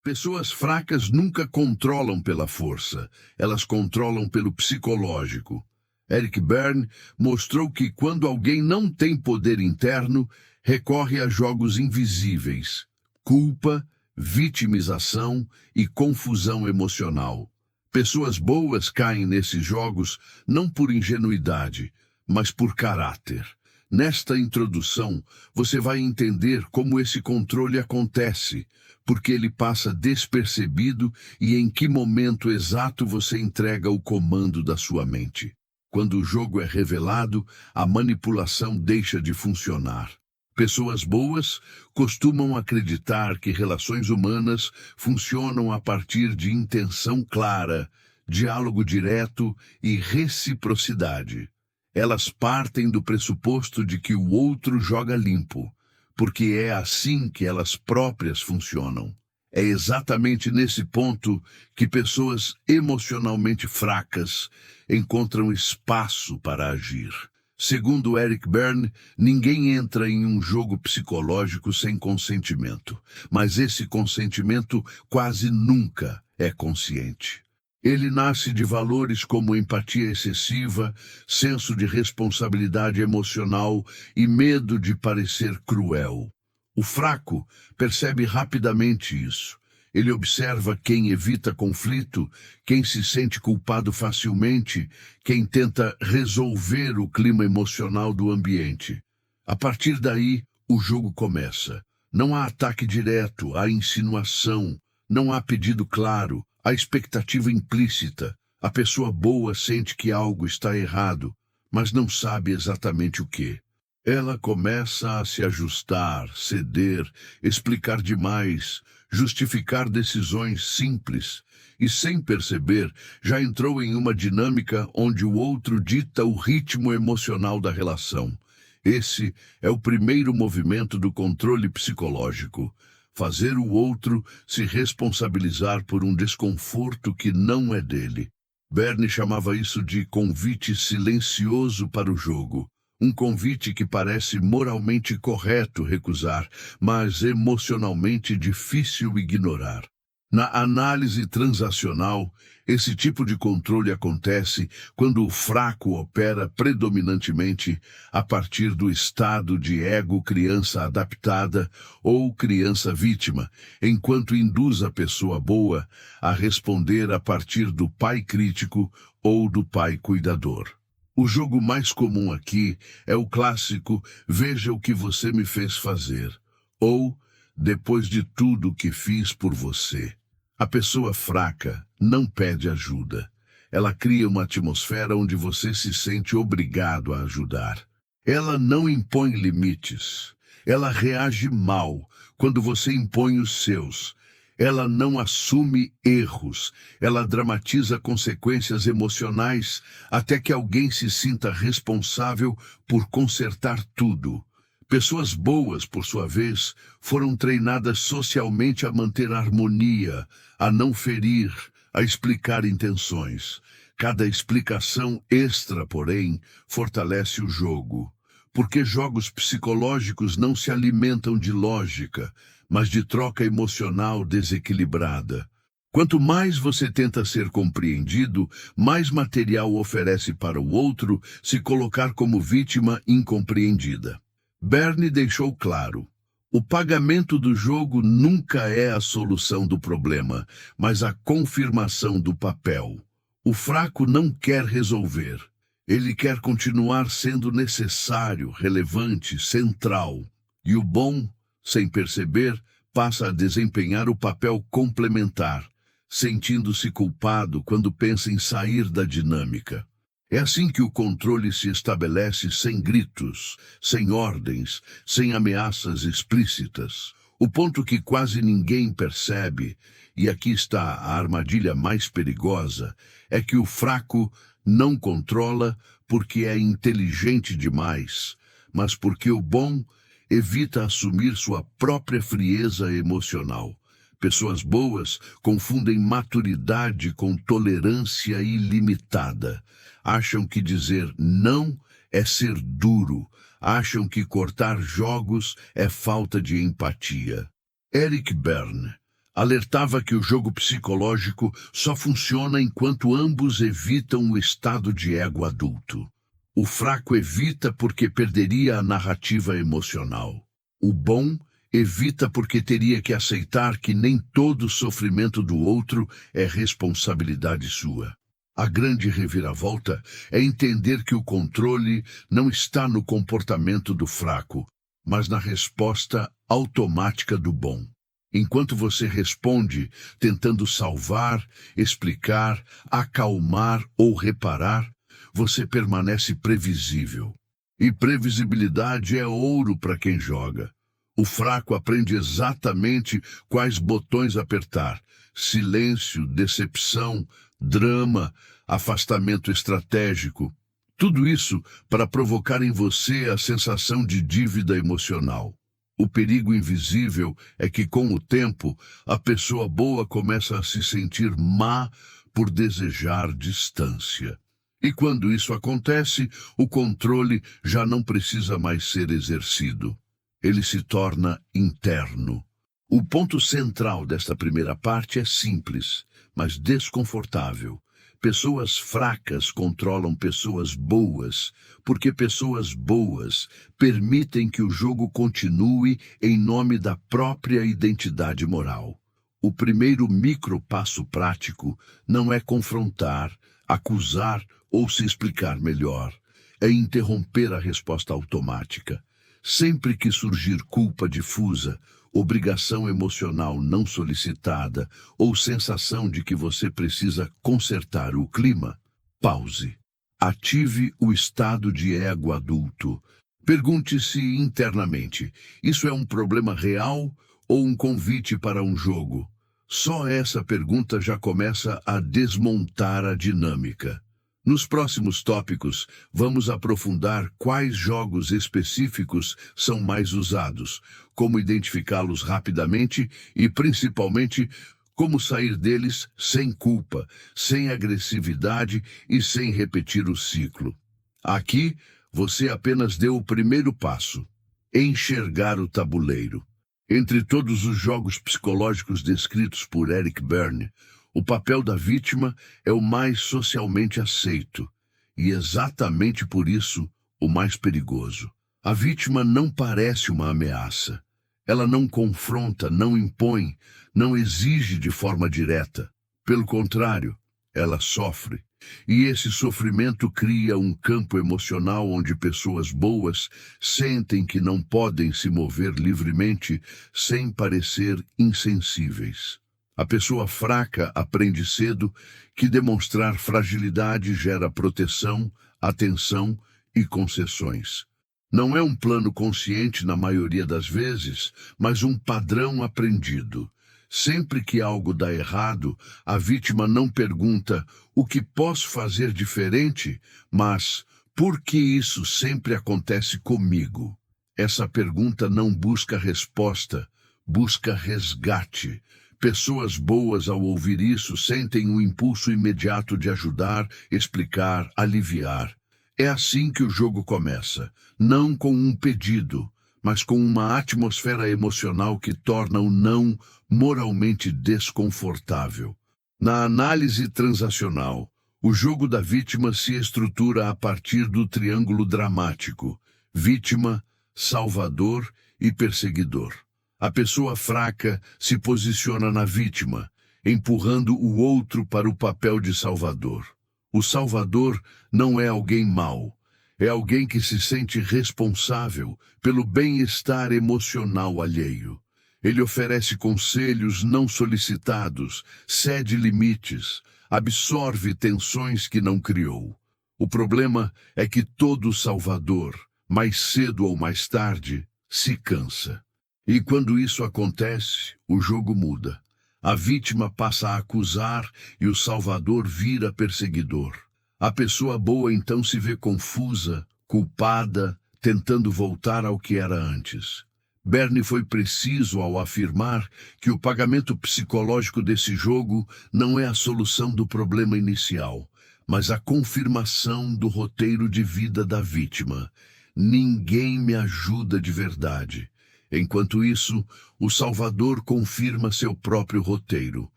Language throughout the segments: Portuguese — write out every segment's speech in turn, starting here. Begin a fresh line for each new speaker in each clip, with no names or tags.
Pessoas fracas nunca controlam pela força, elas controlam pelo psicológico. Eric Berne mostrou que quando alguém não tem poder interno, recorre a jogos invisíveis, culpa, vitimização e confusão emocional. Pessoas boas caem nesses jogos não por ingenuidade, mas por caráter. Nesta introdução, você vai entender como esse controle acontece, porque ele passa despercebido e em que momento exato você entrega o comando da sua mente. Quando o jogo é revelado, a manipulação deixa de funcionar. Pessoas boas costumam acreditar que relações humanas funcionam a partir de intenção clara, diálogo direto e reciprocidade. Elas partem do pressuposto de que o outro joga limpo, porque é assim que elas próprias funcionam. É exatamente nesse ponto que pessoas emocionalmente fracas encontram espaço para agir. Segundo Eric Berne, ninguém entra em um jogo psicológico sem consentimento, mas esse consentimento quase nunca é consciente. Ele nasce de valores como empatia excessiva, senso de responsabilidade emocional e medo de parecer cruel. O fraco percebe rapidamente isso. Ele observa quem evita conflito, quem se sente culpado facilmente, quem tenta resolver o clima emocional do ambiente. A partir daí, o jogo começa. Não há ataque direto, há insinuação, não há pedido claro, há expectativa implícita. A pessoa boa sente que algo está errado, mas não sabe exatamente o que. Ela começa a se ajustar, ceder, explicar demais, justificar decisões simples e, sem perceber, já entrou em uma dinâmica onde o outro dita o ritmo emocional da relação. Esse é o primeiro movimento do controle psicológico. Fazer o outro se responsabilizar por um desconforto que não é dele. Berne chamava isso de convite silencioso para o jogo. Um convite que parece moralmente correto recusar, mas emocionalmente difícil ignorar. Na análise transacional, esse tipo de controle acontece quando o fraco opera predominantemente a partir do estado de ego criança adaptada ou criança vítima, enquanto induz a pessoa boa a responder a partir do pai crítico ou do pai cuidador. O jogo mais comum aqui é o clássico "veja o que você me fez fazer" ou "depois de tudo que fiz por você". A pessoa fraca não pede ajuda. Ela cria uma atmosfera onde você se sente obrigado a ajudar. Ela não impõe limites. Ela reage mal quando você impõe os seus. Ela não assume erros, ela dramatiza consequências emocionais até que alguém se sinta responsável por consertar tudo. Pessoas boas, por sua vez, foram treinadas socialmente a manter a harmonia, a não ferir, a explicar intenções. Cada explicação extra, porém, fortalece o jogo. Porque jogos psicológicos não se alimentam de lógica, mas de troca emocional desequilibrada. Quanto mais você tenta ser compreendido, mais material oferece para o outro se colocar como vítima incompreendida. Berne deixou claro: o pagamento do jogo nunca é a solução do problema, mas a confirmação do papel. O fraco não quer resolver. Ele quer continuar sendo necessário, relevante, central. E o bom, sem perceber, passa a desempenhar o papel complementar, sentindo-se culpado quando pensa em sair da dinâmica. É assim que o controle se estabelece sem gritos, sem ordens, sem ameaças explícitas. O ponto que quase ninguém percebe, e aqui está a armadilha mais perigosa, é que o fraco não controla porque é inteligente demais, mas porque o bom evita assumir sua própria frieza emocional. Pessoas boas confundem maturidade com tolerância ilimitada. Acham que dizer não é ser duro. Acham que cortar jogos é falta de empatia. Eric Berne Alertava que o jogo psicológico só funciona enquanto ambos evitam o estado de ego adulto. O fraco evita porque perderia a narrativa emocional. O bom evita porque teria que aceitar que nem todo sofrimento do outro é responsabilidade sua. A grande reviravolta é entender que o controle não está no comportamento do fraco, mas na resposta automática do bom. Enquanto você responde, tentando salvar, explicar, acalmar ou reparar, você permanece previsível. E previsibilidade é ouro para quem joga. O fraco aprende exatamente quais botões apertar: silêncio, decepção, drama, afastamento estratégico. Tudo isso para provocar em você a sensação de dívida emocional. O perigo invisível é que, com o tempo, a pessoa boa começa a se sentir má por desejar distância. E quando isso acontece, o controle já não precisa mais ser exercido. Ele se torna interno. O ponto central desta primeira parte é simples, mas desconfortável. Pessoas fracas controlam pessoas boas, porque pessoas boas permitem que o jogo continue em nome da própria identidade moral. O primeiro micropasso prático não é confrontar, acusar ou se explicar melhor. É interromper a resposta automática. Sempre que surgir culpa difusa, obrigação emocional não solicitada ou sensação de que você precisa consertar o clima, pause. Ative o estado de ego adulto. Pergunte-se internamente: isso é um problema real ou um convite para um jogo? Só essa pergunta já começa a desmontar a dinâmica. Nos próximos tópicos, vamos aprofundar quais jogos específicos são mais usados, como identificá-los rapidamente e, principalmente, como sair deles sem culpa, sem agressividade e sem repetir o ciclo. Aqui, você apenas deu o primeiro passo: enxergar o tabuleiro. Entre todos os jogos psicológicos descritos por Eric Berne, o papel da vítima é o mais socialmente aceito e, exatamente por isso, o mais perigoso. A vítima não parece uma ameaça. Ela não confronta, não impõe, não exige de forma direta. Pelo contrário, ela sofre. E esse sofrimento cria um campo emocional onde pessoas boas sentem que não podem se mover livremente sem parecer insensíveis. A pessoa fraca aprende cedo que demonstrar fragilidade gera proteção, atenção e concessões. Não é um plano consciente na maioria das vezes, mas um padrão aprendido. Sempre que algo dá errado, a vítima não pergunta o que posso fazer diferente, mas por que isso sempre acontece comigo? Essa pergunta não busca resposta, busca resgate. Pessoas boas, ao ouvir isso, sentem um impulso imediato de ajudar, explicar, aliviar. É assim que o jogo começa, não com um pedido, mas com uma atmosfera emocional que torna o não moralmente desconfortável. Na análise transacional, o jogo da vítima se estrutura a partir do triângulo dramático: vítima, salvador e perseguidor. A pessoa fraca se posiciona na vítima, empurrando o outro para o papel de salvador. O salvador não é alguém mau, é alguém que se sente responsável pelo bem-estar emocional alheio. Ele oferece conselhos não solicitados, cede limites, absorve tensões que não criou. O problema é que todo salvador, mais cedo ou mais tarde, se cansa. E quando isso acontece, o jogo muda. A vítima passa a acusar e o salvador vira perseguidor. A pessoa boa então se vê confusa, culpada, tentando voltar ao que era antes. Berne foi preciso ao afirmar que o pagamento psicológico desse jogo não é a solução do problema inicial, mas a confirmação do roteiro de vida da vítima. Ninguém me ajuda de verdade. Enquanto isso, o Salvador confirma seu próprio roteiro.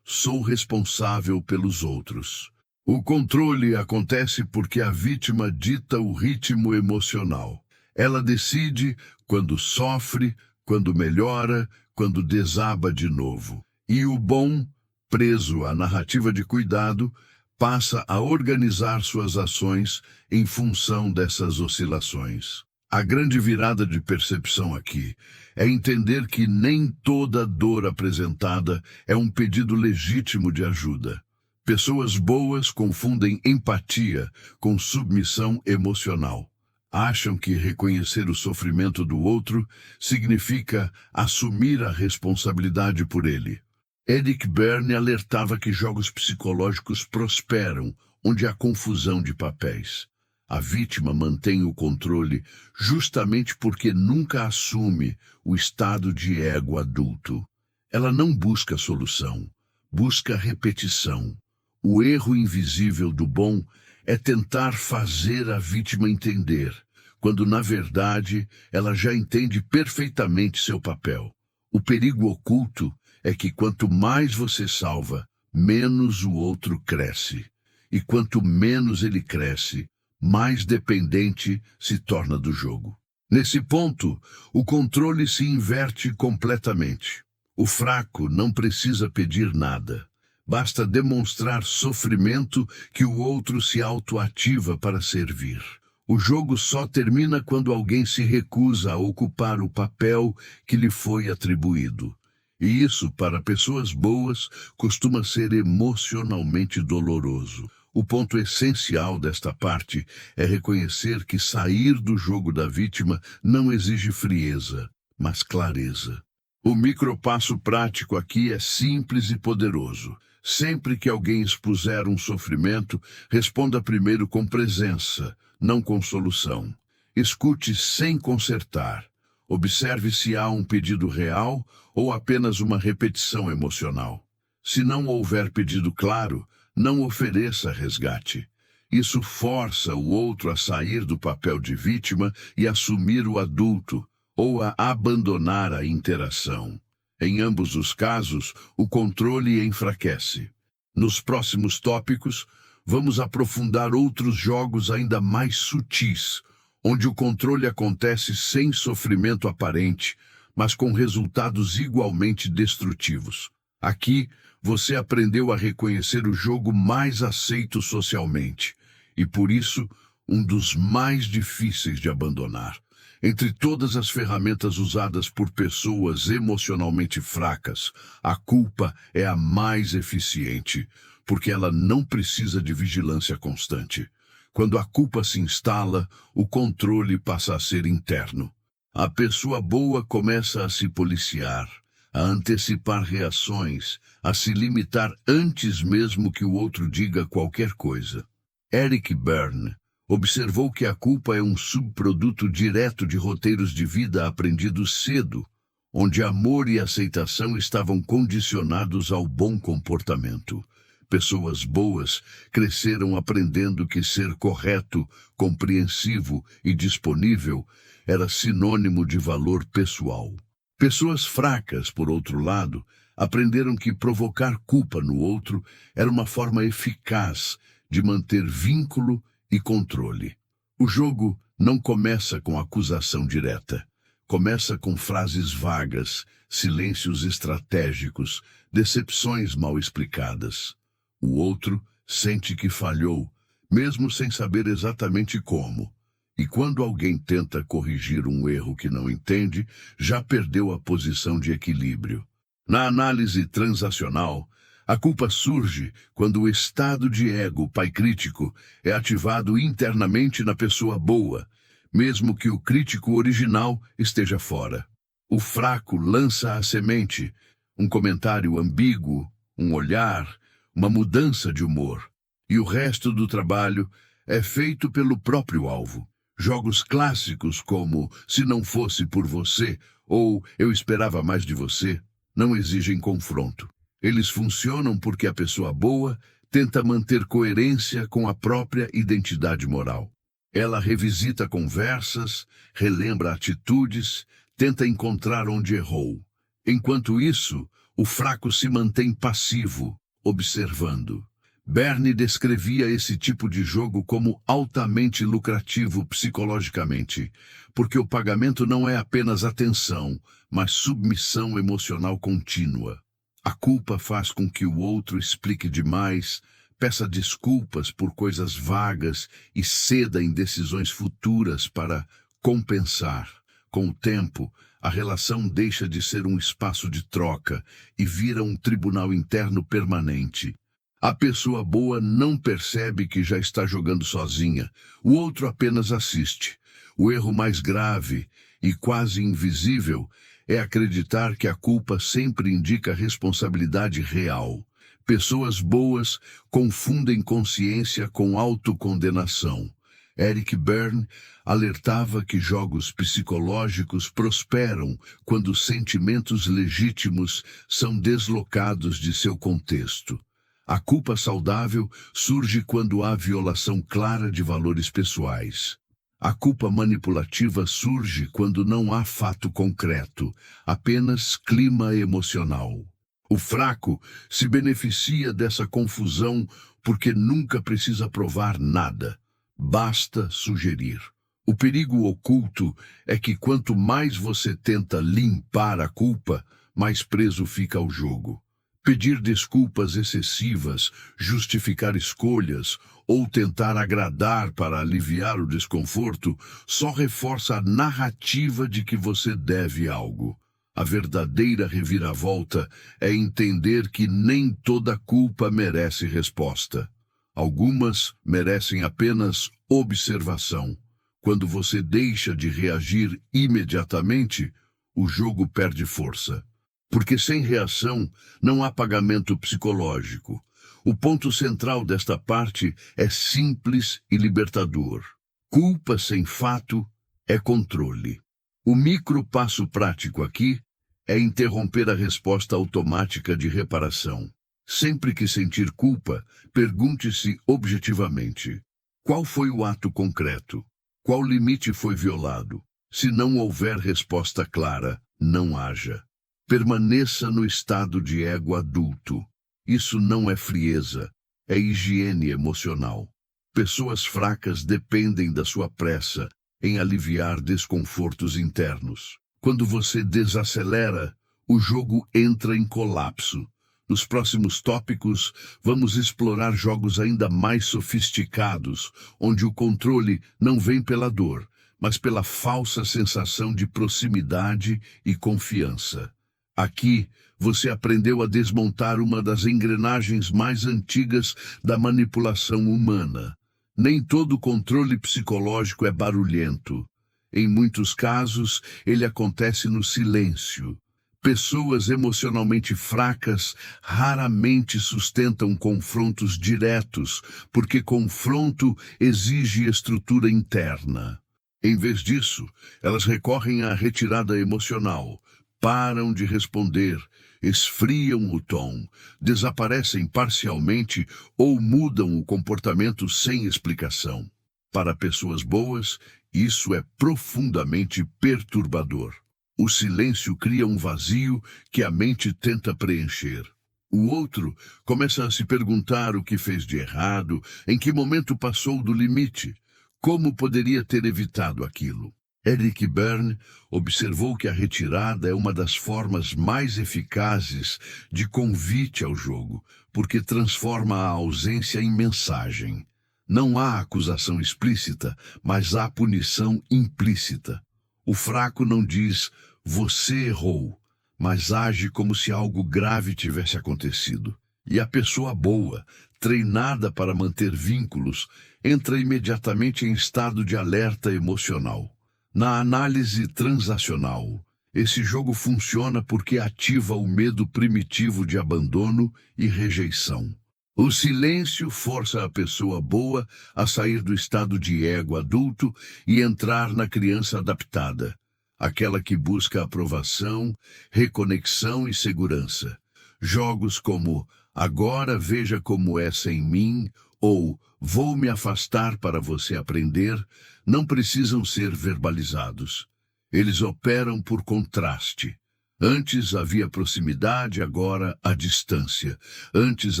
Sou responsável pelos outros. O controle acontece porque a vítima dita o ritmo emocional. Ela decide quando sofre, quando melhora, quando desaba de novo. E o bom, preso à narrativa de cuidado, passa a organizar suas ações em função dessas oscilações. A grande virada de percepção aqui é entender que nem toda dor apresentada é um pedido legítimo de ajuda. Pessoas boas confundem empatia com submissão emocional. Acham que reconhecer o sofrimento do outro significa assumir a responsabilidade por ele. Eric Berne alertava que jogos psicológicos prosperam onde há confusão de papéis. A vítima mantém o controle justamente porque nunca assume o estado de ego adulto. Ela não busca solução, busca repetição. O erro invisível do bom é tentar fazer a vítima entender, quando na verdade ela já entende perfeitamente seu papel. O perigo oculto é que quanto mais você salva, menos o outro cresce. E quanto menos ele cresce, mais dependente se torna do jogo. Nesse ponto, o controle se inverte completamente. O fraco não precisa pedir nada. Basta demonstrar sofrimento que o outro se autoativa para servir. O jogo só termina quando alguém se recusa a ocupar o papel que lhe foi atribuído. E isso, para pessoas boas, costuma ser emocionalmente doloroso. O ponto essencial desta parte é reconhecer que sair do jogo da vítima não exige frieza, mas clareza. O micropasso prático aqui é simples e poderoso. Sempre que alguém expuser um sofrimento, responda primeiro com presença, não com solução. Escute sem consertar. Observe se há um pedido real ou apenas uma repetição emocional. Se não houver pedido claro, não ofereça resgate. Isso força o outro a sair do papel de vítima e assumir o adulto, ou a abandonar a interação. Em ambos os casos, o controle enfraquece. Nos próximos tópicos, vamos aprofundar outros jogos ainda mais sutis, onde o controle acontece sem sofrimento aparente, mas com resultados igualmente destrutivos. Aqui, você aprendeu a reconhecer o jogo mais aceito socialmente, e por isso, um dos mais difíceis de abandonar. Entre todas as ferramentas usadas por pessoas emocionalmente fracas, a culpa é a mais eficiente, porque ela não precisa de vigilância constante. Quando a culpa se instala, o controle passa a ser interno. A pessoa boa começa a se policiar, a antecipar reações, a se limitar antes mesmo que o outro diga qualquer coisa. Eric Berne observou que a culpa é um subproduto direto de roteiros de vida aprendidos cedo, onde amor e aceitação estavam condicionados ao bom comportamento. Pessoas boas cresceram aprendendo que ser correto, compreensivo e disponível era sinônimo de valor pessoal. Pessoas fracas, por outro lado, aprenderam que provocar culpa no outro era uma forma eficaz de manter vínculo e controle. O jogo não começa com acusação direta. Começa com frases vagas, silêncios estratégicos, decepções mal explicadas. O outro sente que falhou, mesmo sem saber exatamente como. E quando alguém tenta corrigir um erro que não entende, já perdeu a posição de equilíbrio. Na análise transacional, a culpa surge quando o estado de ego pai crítico é ativado internamente na pessoa boa, mesmo que o crítico original esteja fora. O fraco lança a semente, um comentário ambíguo, um olhar, uma mudança de humor. E o resto do trabalho é feito pelo próprio alvo. Jogos clássicos como Se Não Fosse Por Você ou Eu Esperava Mais de Você não exigem confronto. Eles funcionam porque a pessoa boa tenta manter coerência com a própria identidade moral. Ela revisita conversas, relembra atitudes, tenta encontrar onde errou. Enquanto isso, o fraco se mantém passivo, observando. Bernie descrevia esse tipo de jogo como altamente lucrativo psicologicamente, porque o pagamento não é apenas atenção, mas submissão emocional contínua. A culpa faz com que o outro explique demais, peça desculpas por coisas vagas e ceda em decisões futuras para compensar. Com o tempo, a relação deixa de ser um espaço de troca e vira um tribunal interno permanente. A pessoa boa não percebe que já está jogando sozinha, o outro apenas assiste. O erro mais grave e quase invisível é acreditar que a culpa sempre indica responsabilidade real. Pessoas boas confundem consciência com autocondenação. Eric Berne alertava que jogos psicológicos prosperam quando sentimentos legítimos são deslocados de seu contexto. A culpa saudável surge quando há violação clara de valores pessoais. A culpa manipulativa surge quando não há fato concreto, apenas clima emocional. O fraco se beneficia dessa confusão porque nunca precisa provar nada. Basta sugerir. O perigo oculto é que quanto mais você tenta limpar a culpa, mais preso fica ao jogo. Pedir desculpas excessivas, justificar escolhas ou tentar agradar para aliviar o desconforto só reforça a narrativa de que você deve algo. A verdadeira reviravolta é entender que nem toda culpa merece resposta. Algumas merecem apenas observação. Quando você deixa de reagir imediatamente, o jogo perde força. Porque sem reação não há pagamento psicológico. O ponto central desta parte é simples e libertador. Culpa sem fato é controle. O micro passo prático aqui é interromper a resposta automática de reparação. Sempre que sentir culpa, pergunte-se objetivamente: qual foi o ato concreto? Qual limite foi violado? Se não houver resposta clara, não haja. Permaneça no estado de ego adulto. Isso não é frieza, é higiene emocional. Pessoas fracas dependem da sua pressa em aliviar desconfortos internos. Quando você desacelera, o jogo entra em colapso. Nos próximos tópicos, vamos explorar jogos ainda mais sofisticados, onde o controle não vem pela dor, mas pela falsa sensação de proximidade e confiança. Aqui, você aprendeu a desmontar uma das engrenagens mais antigas da manipulação humana. Nem todo controle psicológico é barulhento. Em muitos casos, ele acontece no silêncio. Pessoas emocionalmente fracas raramente sustentam confrontos diretos, porque confronto exige estrutura interna. Em vez disso, elas recorrem à retirada emocional. Param de responder, esfriam o tom, desaparecem parcialmente ou mudam o comportamento sem explicação. Para pessoas boas, isso é profundamente perturbador. O silêncio cria um vazio que a mente tenta preencher. O outro começa a se perguntar o que fez de errado, em que momento passou do limite, como poderia ter evitado aquilo. Eric Berne observou que a retirada é uma das formas mais eficazes de convite ao jogo, porque transforma a ausência em mensagem. Não há acusação explícita, mas há punição implícita. O fraco não diz, você errou, mas age como se algo grave tivesse acontecido. E a pessoa boa, treinada para manter vínculos, entra imediatamente em estado de alerta emocional. Na análise transacional, esse jogo funciona porque ativa o medo primitivo de abandono e rejeição. O silêncio força a pessoa boa a sair do estado de ego adulto e entrar na criança adaptada, aquela que busca aprovação, reconexão e segurança. Jogos como Agora Veja Como É Sem Mim ou Vou Me Afastar para Você Aprender não precisam ser verbalizados. Eles operam por contraste. Antes havia proximidade, agora há distância. Antes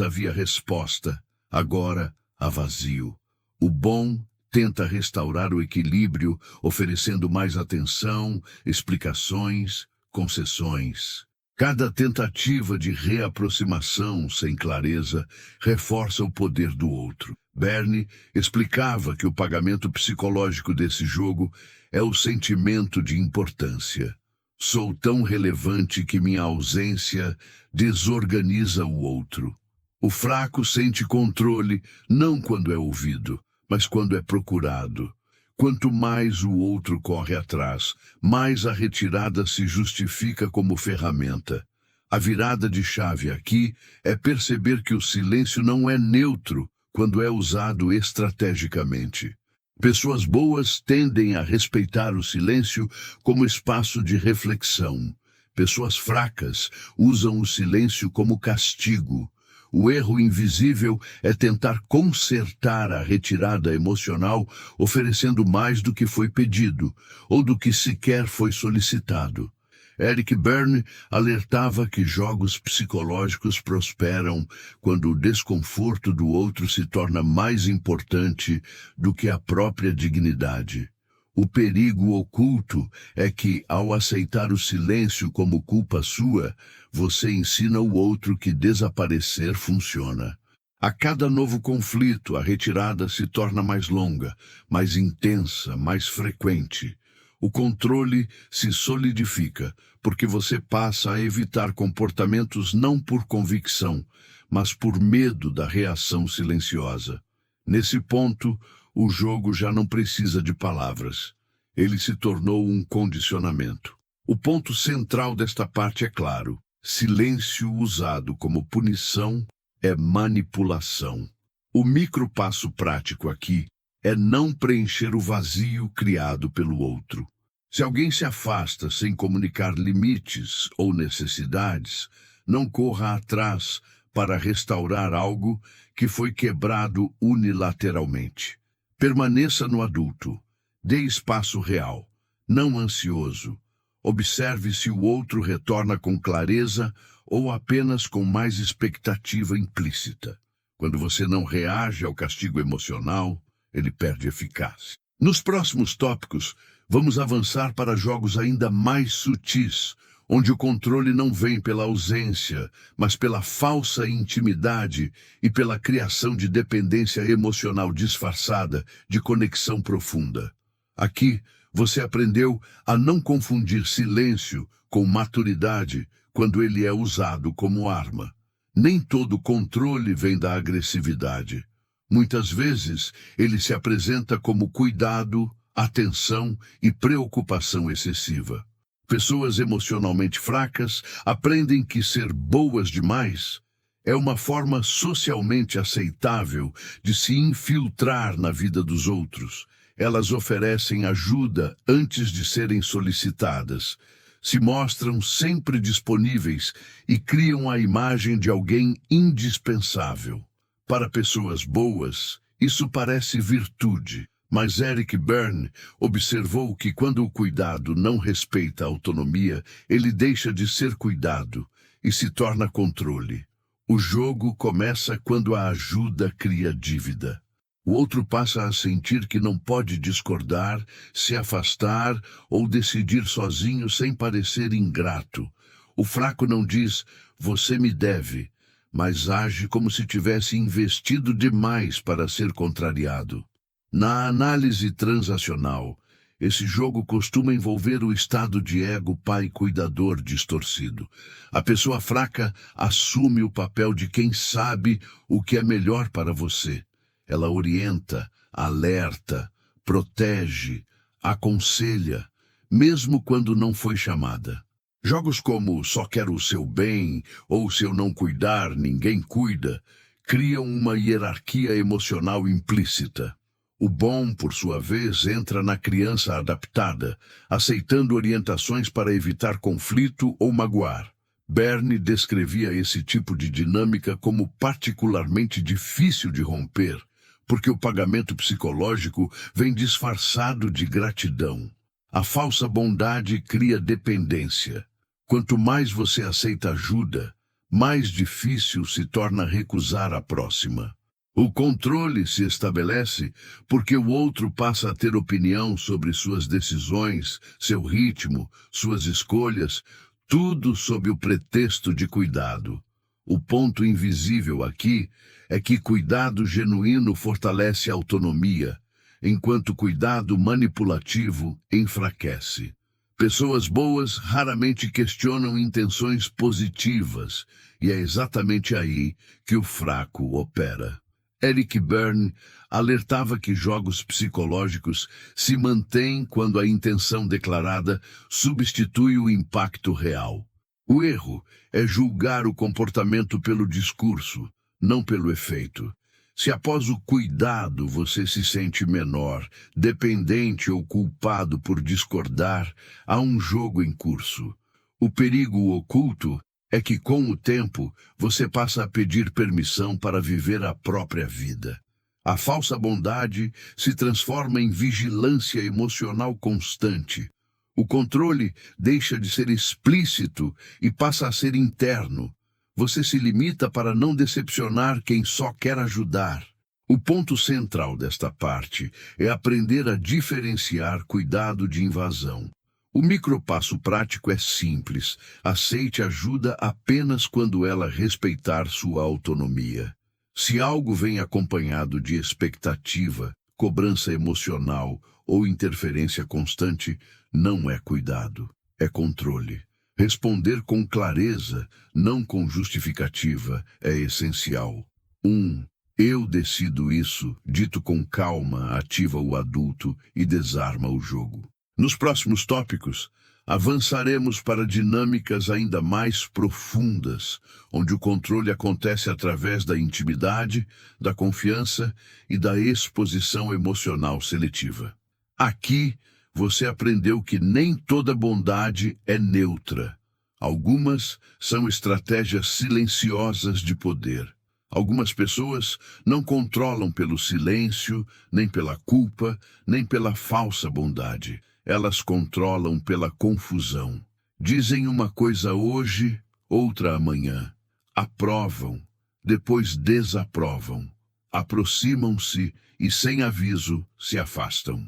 havia resposta, agora há vazio. O bom tenta restaurar o equilíbrio, oferecendo mais atenção, explicações, concessões. Cada tentativa de reaproximação sem clareza reforça o poder do outro. Bernie explicava que o pagamento psicológico desse jogo é o sentimento de importância. Sou tão relevante que minha ausência desorganiza o outro. O fraco sente controle não quando é ouvido, mas quando é procurado. Quanto mais o outro corre atrás, mais a retirada se justifica como ferramenta. A virada de chave aqui é perceber que o silêncio não é neutro quando é usado estrategicamente. Pessoas boas tendem a respeitar o silêncio como espaço de reflexão. Pessoas fracas usam o silêncio como castigo. O erro invisível é tentar consertar a retirada emocional, oferecendo mais do que foi pedido, ou do que sequer foi solicitado. Eric Berne alertava que jogos psicológicos prosperam quando o desconforto do outro se torna mais importante do que a própria dignidade. O perigo oculto é que, ao aceitar o silêncio como culpa sua, você ensina o outro que desaparecer funciona. A cada novo conflito, a retirada se torna mais longa, mais intensa, mais frequente. O controle se solidifica, porque você passa a evitar comportamentos não por convicção, mas por medo da reação silenciosa. Nesse ponto, o jogo já não precisa de palavras. Ele se tornou um condicionamento. O ponto central desta parte é claro. Silêncio usado como punição é manipulação. O micropasso prático aqui é não preencher o vazio criado pelo outro. Se alguém se afasta sem comunicar limites ou necessidades, não corra atrás para restaurar algo que foi quebrado unilateralmente. Permaneça no adulto. Dê espaço real, não ansioso. Observe se o outro retorna com clareza ou apenas com mais expectativa implícita. Quando você não reage ao castigo emocional, ele perde eficácia. Nos próximos tópicos, vamos avançar para jogos ainda mais sutis, onde o controle não vem pela ausência, mas pela falsa intimidade e pela criação de dependência emocional disfarçada de conexão profunda. Aqui, você aprendeu a não confundir silêncio com maturidade quando ele é usado como arma. Nem todo controle vem da agressividade. Muitas vezes, ele se apresenta como cuidado, atenção e preocupação excessiva. Pessoas emocionalmente fracas aprendem que ser boas demais é uma forma socialmente aceitável de se infiltrar na vida dos outros. Elas oferecem ajuda antes de serem solicitadas, se mostram sempre disponíveis e criam a imagem de alguém indispensável. Para pessoas boas, isso parece virtude, mas Eric Berne observou que quando o cuidado não respeita a autonomia, ele deixa de ser cuidado e se torna controle. O jogo começa quando a ajuda cria dívida. O outro passa a sentir que não pode discordar, se afastar ou decidir sozinho sem parecer ingrato. O fraco não diz, você me deve, mas age como se tivesse investido demais para ser contrariado. Na análise transacional, esse jogo costuma envolver o estado de ego pai cuidador distorcido. A pessoa fraca assume o papel de quem sabe o que é melhor para você. Ela orienta, alerta, protege, aconselha, mesmo quando não foi chamada. Jogos como Só Quero o Seu Bem ou Se Eu Não Cuidar, Ninguém Cuida, criam uma hierarquia emocional implícita. O bom, por sua vez, entra na criança adaptada, aceitando orientações para evitar conflito ou magoar. Berne descrevia esse tipo de dinâmica como particularmente difícil de romper, porque o pagamento psicológico vem disfarçado de gratidão. A falsa bondade cria dependência. Quanto mais você aceita ajuda, mais difícil se torna recusar a próxima. O controle se estabelece porque o outro passa a ter opinião sobre suas decisões, seu ritmo, suas escolhas, tudo sob o pretexto de cuidado. O ponto invisível aqui é que cuidado genuíno fortalece a autonomia, enquanto cuidado manipulativo enfraquece. Pessoas boas raramente questionam intenções positivas, e é exatamente aí que o fraco opera. Eric Berne alertava que jogos psicológicos se mantêm quando a intenção declarada substitui o impacto real. O erro é julgar o comportamento pelo discurso, não pelo efeito. Se após o cuidado você se sente menor, dependente ou culpado por discordar, há um jogo em curso. O perigo oculto é que, com o tempo, você passa a pedir permissão para viver a própria vida. A falsa bondade se transforma em vigilância emocional constante. O controle deixa de ser explícito e passa a ser interno. Você se limita para não decepcionar quem só quer ajudar. O ponto central desta parte é aprender a diferenciar cuidado de invasão. O micropasso prático é simples. Aceite ajuda apenas quando ela respeitar sua autonomia. Se algo vem acompanhado de expectativa, cobrança emocional ou interferência constante, não é cuidado, é controle. Responder com clareza, não com justificativa, é essencial. 1. Eu decido isso, dito com calma, ativa o adulto e desarma o jogo. Nos próximos tópicos, avançaremos para dinâmicas ainda mais profundas, onde o controle acontece através da intimidade, da confiança e da exposição emocional seletiva. Aqui, você aprendeu que nem toda bondade é neutra. Algumas são estratégias silenciosas de poder. Algumas pessoas não controlam pelo silêncio, nem pela culpa, nem pela falsa bondade. Elas controlam pela confusão. Dizem uma coisa hoje, outra amanhã. Aprovam, depois desaprovam. Aproximam-se e, sem aviso, se afastam.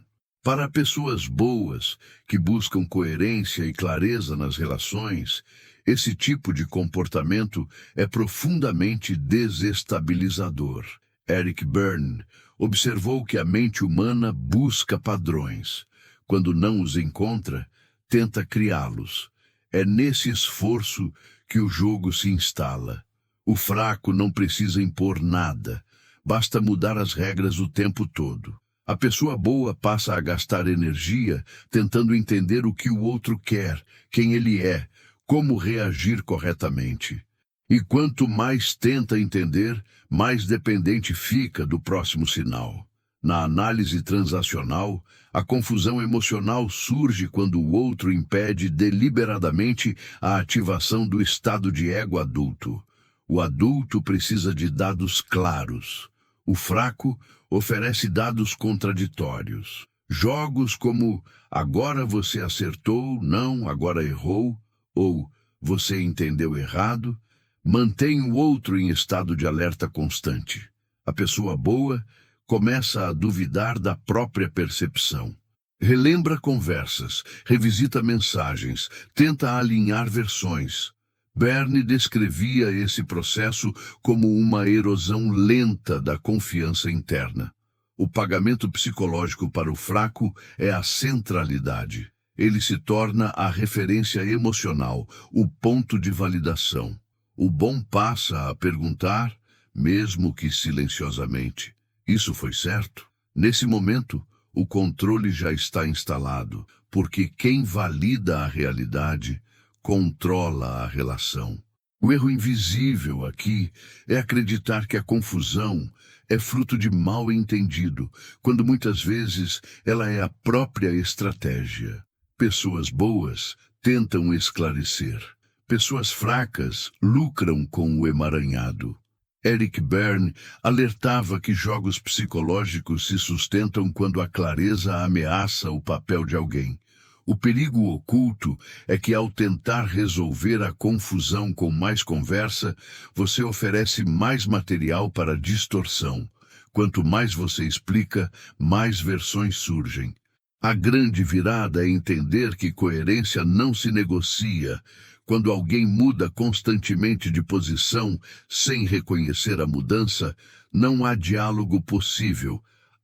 Para pessoas boas, que buscam coerência e clareza nas relações, esse tipo de comportamento é profundamente desestabilizador. Eric Berne observou que a mente humana busca padrões. Quando não os encontra, tenta criá-los. É nesse esforço que o jogo se instala. O fraco não precisa impor nada, basta mudar as regras o tempo todo. A pessoa boa passa a gastar energia tentando entender o que o outro quer, quem ele é, como reagir corretamente. E quanto mais tenta entender, mais dependente fica do próximo sinal. Na análise transacional, a confusão emocional surge quando o outro impede deliberadamente a ativação do estado de ego adulto. O adulto precisa de dados claros. O fraco oferece dados contraditórios. Jogos como agora você acertou, não, agora errou, ou você entendeu errado, mantêm o outro em estado de alerta constante. A pessoa boa começa a duvidar da própria percepção. Relembra conversas, revisita mensagens, tenta alinhar versões. Berne descrevia esse processo como uma erosão lenta da confiança interna. O pagamento psicológico para o fraco é a centralidade. Ele se torna a referência emocional, o ponto de validação. O bom passa a perguntar, mesmo que silenciosamente: isso foi certo? Nesse momento, o controle já está instalado, porque quem valida a realidade controla a relação. O erro invisível aqui é acreditar que a confusão é fruto de mal entendido, quando muitas vezes ela é a própria estratégia. Pessoas boas tentam esclarecer. Pessoas fracas lucram com o emaranhado. Eric Berne alertava que jogos psicológicos se sustentam quando a clareza ameaça o papel de alguém. O perigo oculto é que, ao tentar resolver a confusão com mais conversa, você oferece mais material para distorção. Quanto mais você explica, mais versões surgem. A grande virada é entender que coerência não se negocia. Quando alguém muda constantemente de posição sem reconhecer a mudança, não há diálogo possível.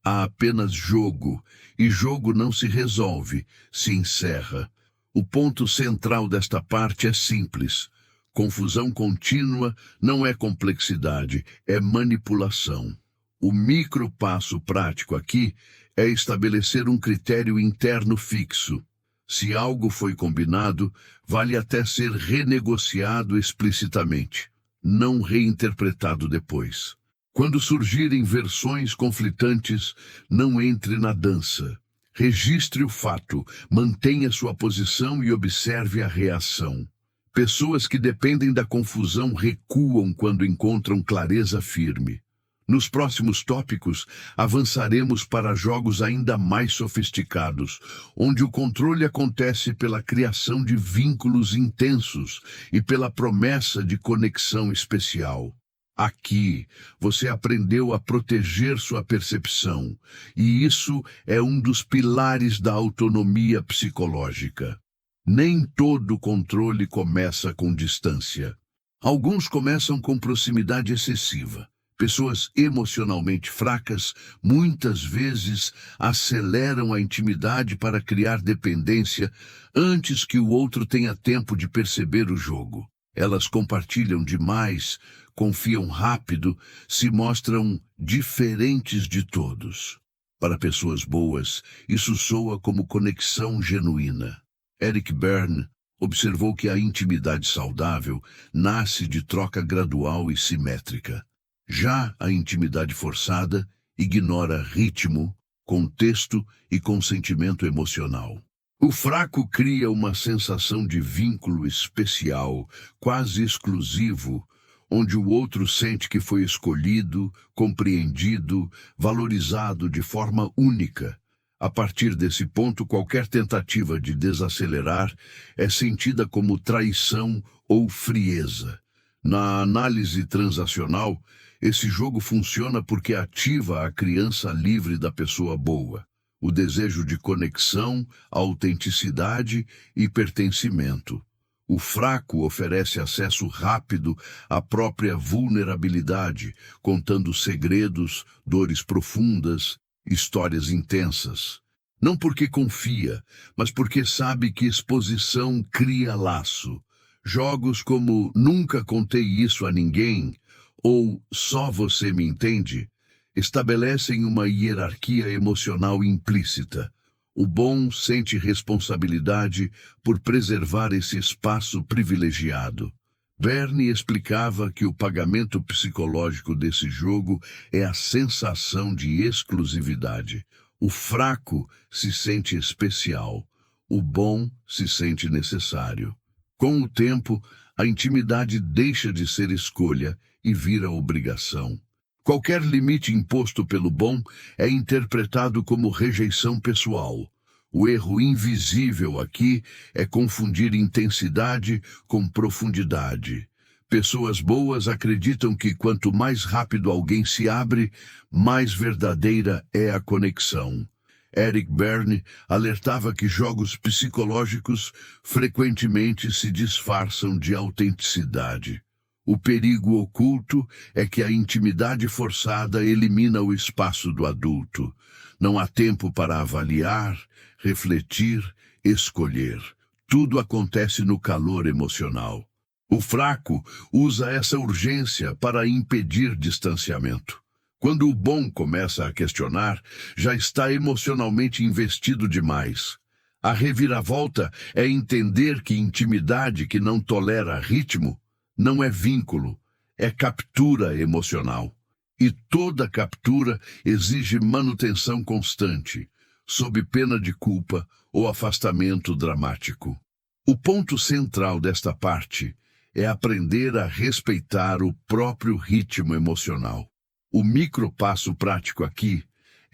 Há apenas jogo, e jogo não se resolve, se encerra. O ponto central desta parte é simples. Confusão contínua não é complexidade, é manipulação. O micro passo prático aqui é estabelecer um critério interno fixo. Se algo foi combinado, vale até ser renegociado explicitamente, não reinterpretado depois. Quando surgirem versões conflitantes, não entre na dança. Registre o fato, mantenha sua posição e observe a reação. Pessoas que dependem da confusão recuam quando encontram clareza firme. Nos próximos tópicos, avançaremos para jogos ainda mais sofisticados, onde o controle acontece pela criação de vínculos intensos e pela promessa de conexão especial. Aqui, você aprendeu a proteger sua percepção, e isso é um dos pilares da autonomia psicológica. Nem todo controle começa com distância. Alguns começam com proximidade excessiva. Pessoas emocionalmente fracas muitas vezes aceleram a intimidade para criar dependência antes que o outro tenha tempo de perceber o jogo. Elas compartilham demais, confiam rápido, se mostram diferentes de todos. Para pessoas boas, isso soa como conexão genuína. Eric Berne observou que a intimidade saudável nasce de troca gradual e simétrica. Já a intimidade forçada ignora ritmo, contexto e consentimento emocional. O fraco cria uma sensação de vínculo especial, quase exclusivo, onde o outro sente que foi escolhido, compreendido, valorizado de forma única. A partir desse ponto, qualquer tentativa de desacelerar é sentida como traição ou frieza. Na análise transacional, esse jogo funciona porque ativa a criança livre da pessoa boa, o desejo de conexão, autenticidade e pertencimento. O fraco oferece acesso rápido à própria vulnerabilidade, contando segredos, dores profundas, histórias intensas. Não porque confia, mas porque sabe que exposição cria laço. Jogos como Nunca Contei Isso a Ninguém ou Só Você Me Entende estabelecem uma hierarquia emocional implícita. O bom sente responsabilidade por preservar esse espaço privilegiado. Berne explicava que o pagamento psicológico desse jogo é a sensação de exclusividade. O fraco se sente especial, o bom se sente necessário. Com o tempo, a intimidade deixa de ser escolha e vira obrigação. Qualquer limite imposto pelo bom é interpretado como rejeição pessoal. O erro invisível aqui é confundir intensidade com profundidade. Pessoas boas acreditam que quanto mais rápido alguém se abre, mais verdadeira é a conexão. Eric Berne alertava que jogos psicológicos frequentemente se disfarçam de autenticidade. O perigo oculto é que a intimidade forçada elimina o espaço do adulto. Não há tempo para avaliar, refletir, escolher. Tudo acontece no calor emocional. O fraco usa essa urgência para impedir distanciamento. Quando o bom começa a questionar, já está emocionalmente investido demais. A reviravolta é entender que intimidade que não tolera ritmo não é vínculo, é captura emocional. E toda captura exige manutenção constante, sob pena de culpa ou afastamento dramático. O ponto central desta parte é aprender a respeitar o próprio ritmo emocional. O micropasso prático aqui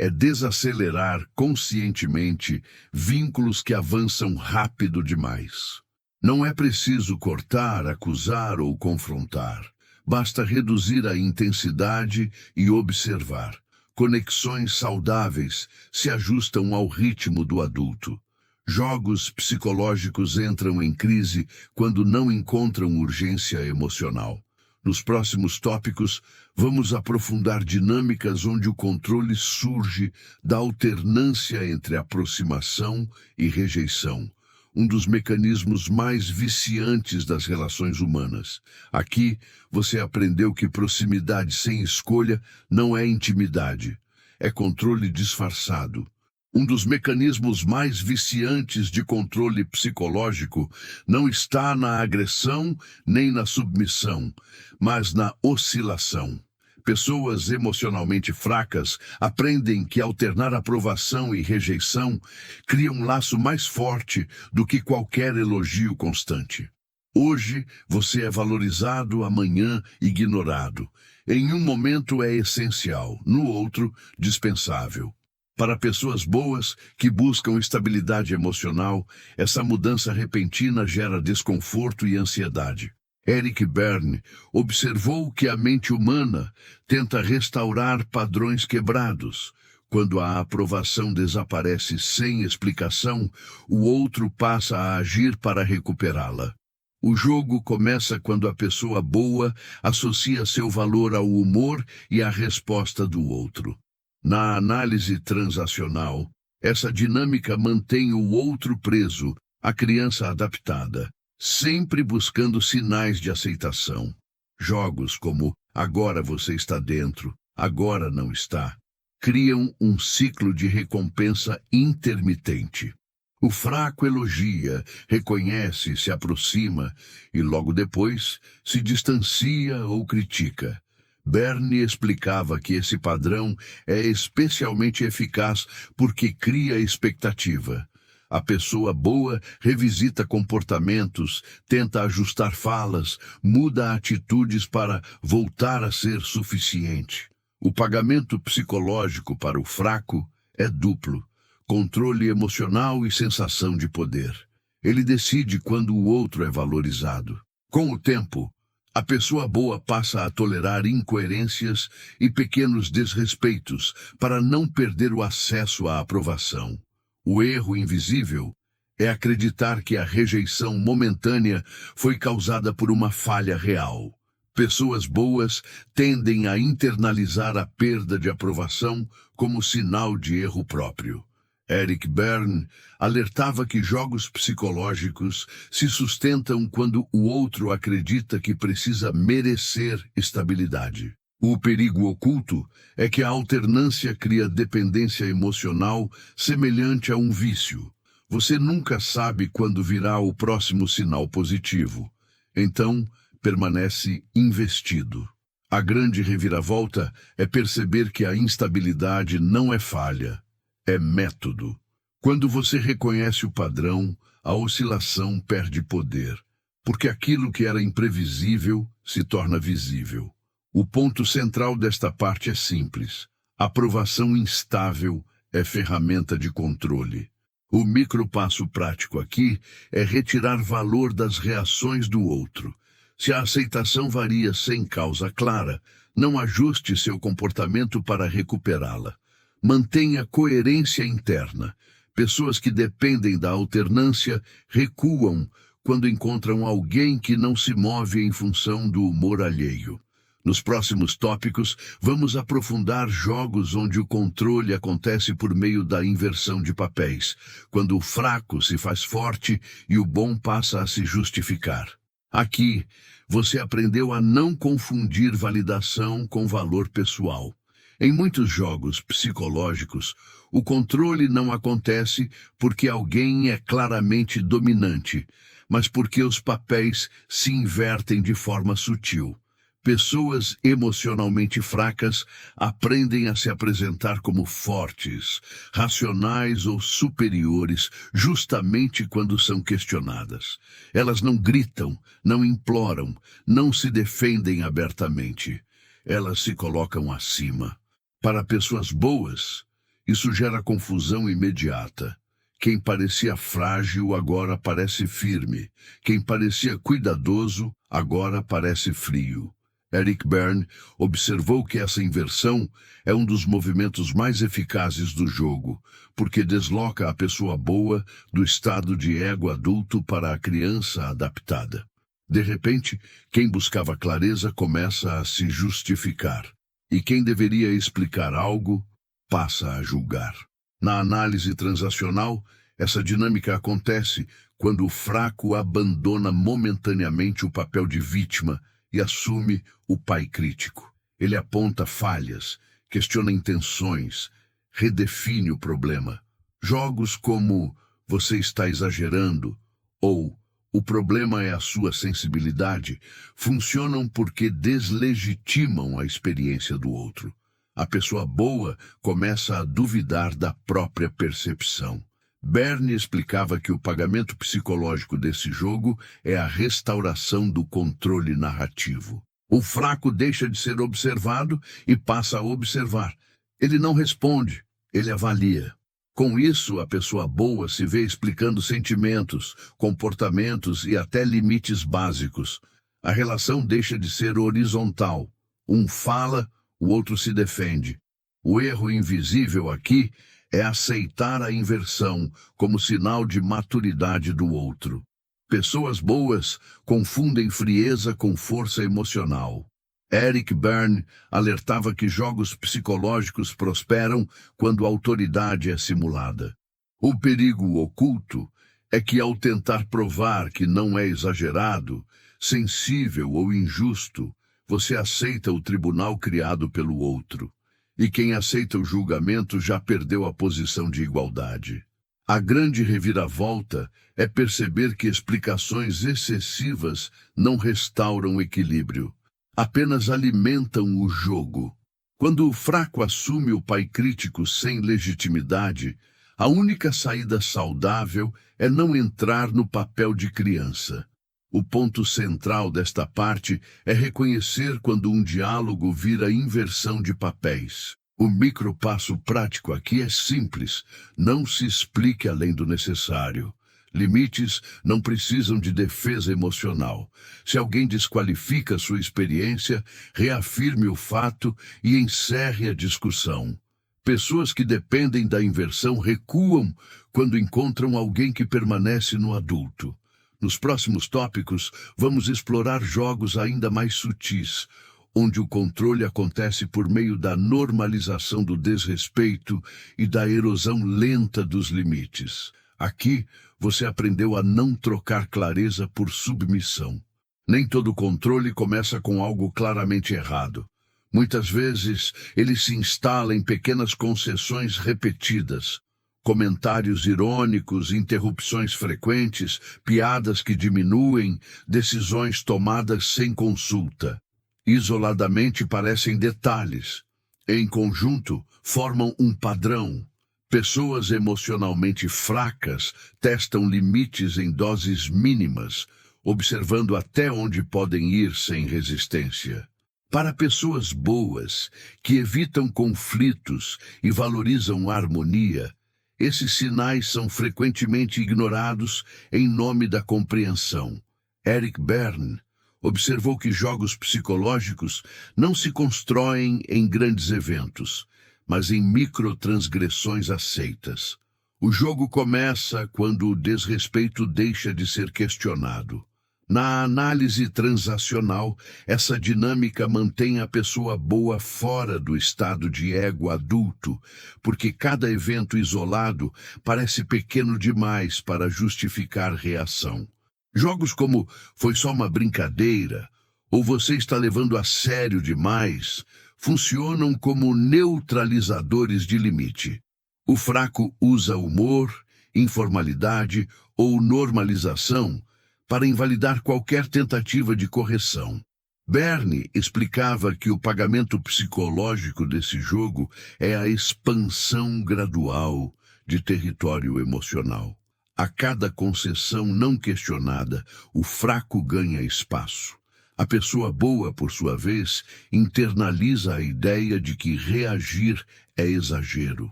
é desacelerar conscientemente vínculos que avançam rápido demais. Não é preciso cortar, acusar ou confrontar. Basta reduzir a intensidade e observar. Conexões saudáveis se ajustam ao ritmo do adulto. Jogos psicológicos entram em crise quando não encontram urgência emocional. Nos próximos tópicos, vamos aprofundar dinâmicas onde o controle surge da alternância entre aproximação e rejeição, um dos mecanismos mais viciantes das relações humanas. Aqui, você aprendeu que proximidade sem escolha não é intimidade, é controle disfarçado. Um dos mecanismos mais viciantes de controle psicológico não está na agressão nem na submissão, mas na oscilação. Pessoas emocionalmente fracas aprendem que alternar aprovação e rejeição cria um laço mais forte do que qualquer elogio constante. Hoje você é valorizado, amanhã ignorado. Em um momento é essencial, no outro dispensável. Para pessoas boas que buscam estabilidade emocional, essa mudança repentina gera desconforto e ansiedade. Eric Berne observou que a mente humana tenta restaurar padrões quebrados. Quando a aprovação desaparece sem explicação, o outro passa a agir para recuperá-la. O jogo começa quando a pessoa boa associa seu valor ao humor e à resposta do outro. Na análise transacional, essa dinâmica mantém o outro preso, a criança adaptada, sempre buscando sinais de aceitação. Jogos como "agora você está dentro, agora não está", criam um ciclo de recompensa intermitente. O fraco elogia, reconhece, se aproxima e logo depois se distancia ou critica. Berne explicava que esse padrão é especialmente eficaz porque cria expectativa. A pessoa boa revisita comportamentos, tenta ajustar falas, muda atitudes para voltar a ser suficiente. O pagamento psicológico para o fraco é duplo: controle emocional e sensação de poder. Ele decide quando o outro é valorizado. Com o tempo, a pessoa boa passa a tolerar incoerências e pequenos desrespeitos para não perder o acesso à aprovação. O erro invisível é acreditar que a rejeição momentânea foi causada por uma falha real. Pessoas boas tendem a internalizar a perda de aprovação como sinal de erro próprio. Eric Berne alertava que jogos psicológicos se sustentam quando o outro acredita que precisa merecer estabilidade. O perigo oculto é que a alternância cria dependência emocional semelhante a um vício. Você nunca sabe quando virá o próximo sinal positivo. Então, permanece investido. A grande reviravolta é perceber que a instabilidade não é falha. É método. Quando você reconhece o padrão, a oscilação perde poder, porque aquilo que era imprevisível se torna visível. O ponto central desta parte é simples: aprovação instável é ferramenta de controle. O micropasso prático aqui é retirar valor das reações do outro. Se a aceitação varia sem causa clara, não ajuste seu comportamento para recuperá-la. Mantenha coerência interna. Pessoas que dependem da alternância recuam quando encontram alguém que não se move em função do humor alheio. Nos próximos tópicos, vamos aprofundar jogos onde o controle acontece por meio da inversão de papéis, quando o fraco se faz forte e o bom passa a se justificar. Aqui, você aprendeu a não confundir validação com valor pessoal. Em muitos jogos psicológicos, o controle não acontece porque alguém é claramente dominante, mas porque os papéis se invertem de forma sutil. Pessoas emocionalmente fracas aprendem a se apresentar como fortes, racionais ou superiores, justamente quando são questionadas. Elas não gritam, não imploram, não se defendem abertamente. Elas se colocam acima. Para pessoas boas, Isso gera confusão imediata. Quem parecia frágil agora parece firme. Quem parecia cuidadoso agora parece frio. Eric Berne observou que essa inversão é um dos movimentos mais eficazes do jogo, porque desloca a pessoa boa do estado de ego adulto para a criança adaptada. De repente, quem buscava clareza começa a se justificar, e quem deveria explicar algo passa a julgar. Na análise transacional, essa dinâmica acontece quando o fraco abandona momentaneamente o papel de vítima e assume o pai crítico. Ele aponta falhas, questiona intenções, redefine o problema. Jogos como "você está exagerando" ou "o problema é a sua sensibilidade" funcionam porque deslegitimam a experiência do outro. A pessoa boa começa a duvidar da própria percepção. Berne explicava que o pagamento psicológico desse jogo é a restauração do controle narrativo. O fraco deixa de ser observado e passa a observar. Ele não responde, ele avalia. Com isso, a pessoa boa se vê explicando sentimentos, comportamentos e até limites básicos. A relação deixa de ser horizontal. Um fala, o outro se defende. O erro invisível aqui é aceitar a inversão como sinal de maturidade do outro. Pessoas boas confundem frieza com força emocional. Eric Berne alertava que jogos psicológicos prosperam quando a autoridade é simulada. O perigo oculto é que, ao tentar provar que não é exagerado, sensível ou injusto, você aceita o tribunal criado pelo outro. E quem aceita o julgamento já perdeu a posição de igualdade. A grande reviravolta é perceber que explicações excessivas não restauram o equilíbrio, apenas alimentam o jogo. Quando o fraco assume o pai crítico sem legitimidade, a única saída saudável é não entrar no papel de criança. O ponto central desta parte é reconhecer quando um diálogo vira inversão de papéis. O micropasso prático aqui é simples. Não se explique além do necessário. Limites não precisam de defesa emocional. Se alguém desqualifica sua experiência, reafirme o fato e encerre a discussão. Pessoas que dependem da inversão recuam quando encontram alguém que permanece no adulto. Nos próximos tópicos, vamos explorar jogos ainda mais sutis, onde o controle acontece por meio da normalização do desrespeito e da erosão lenta dos limites. Aqui, você aprendeu a não trocar clareza por submissão. Nem todo controle começa com algo claramente errado. Muitas vezes, ele se instala em pequenas concessões repetidas. Comentários irônicos, interrupções frequentes, piadas que diminuem, decisões tomadas sem consulta. Isoladamente parecem detalhes. Em conjunto, formam um padrão. Pessoas emocionalmente fracas testam limites em doses mínimas, observando até onde podem ir sem resistência. Para pessoas boas, que evitam conflitos e valorizam a harmonia, esses sinais são frequentemente ignorados em nome da compreensão. Eric Berne observou que jogos psicológicos não se constroem em grandes eventos, mas em microtransgressões aceitas. O jogo começa quando o desrespeito deixa de ser questionado. Na análise transacional, essa dinâmica mantém a pessoa boa fora do estado de ego adulto, porque cada evento isolado parece pequeno demais para justificar reação. Jogos como "foi só uma brincadeira" ou "você está levando a sério demais" funcionam como neutralizadores de limite. O fraco usa humor, informalidade ou normalização para invalidar qualquer tentativa de correção. Berne explicava que o pagamento psicológico desse jogo é a expansão gradual de território emocional. A cada concessão não questionada, o fraco ganha espaço. A pessoa boa, por sua vez, internaliza a ideia de que reagir é exagero.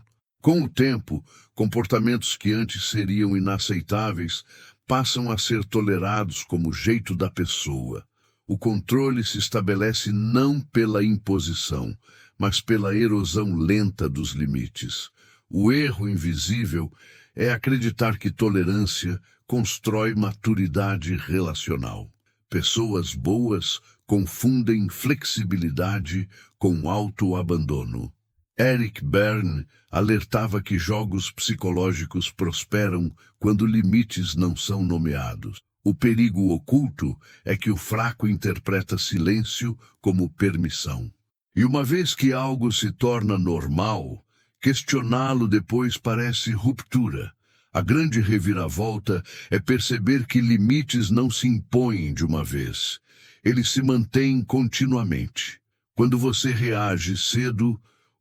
Com o tempo, comportamentos que antes seriam inaceitáveis passam a ser tolerados como jeito da pessoa. O controle se estabelece não pela imposição, mas pela erosão lenta dos limites. O erro invisível é acreditar que tolerância constrói maturidade relacional. Pessoas boas confundem flexibilidade com autoabandono. Eric Berne alertava que jogos psicológicos prosperam quando limites não são nomeados. O perigo oculto é que o fraco interpreta silêncio como permissão. E uma vez que algo se torna normal, questioná-lo depois parece ruptura. A grande reviravolta é perceber que limites não se impõem de uma vez. Eles se mantêm continuamente. Quando você reage cedo,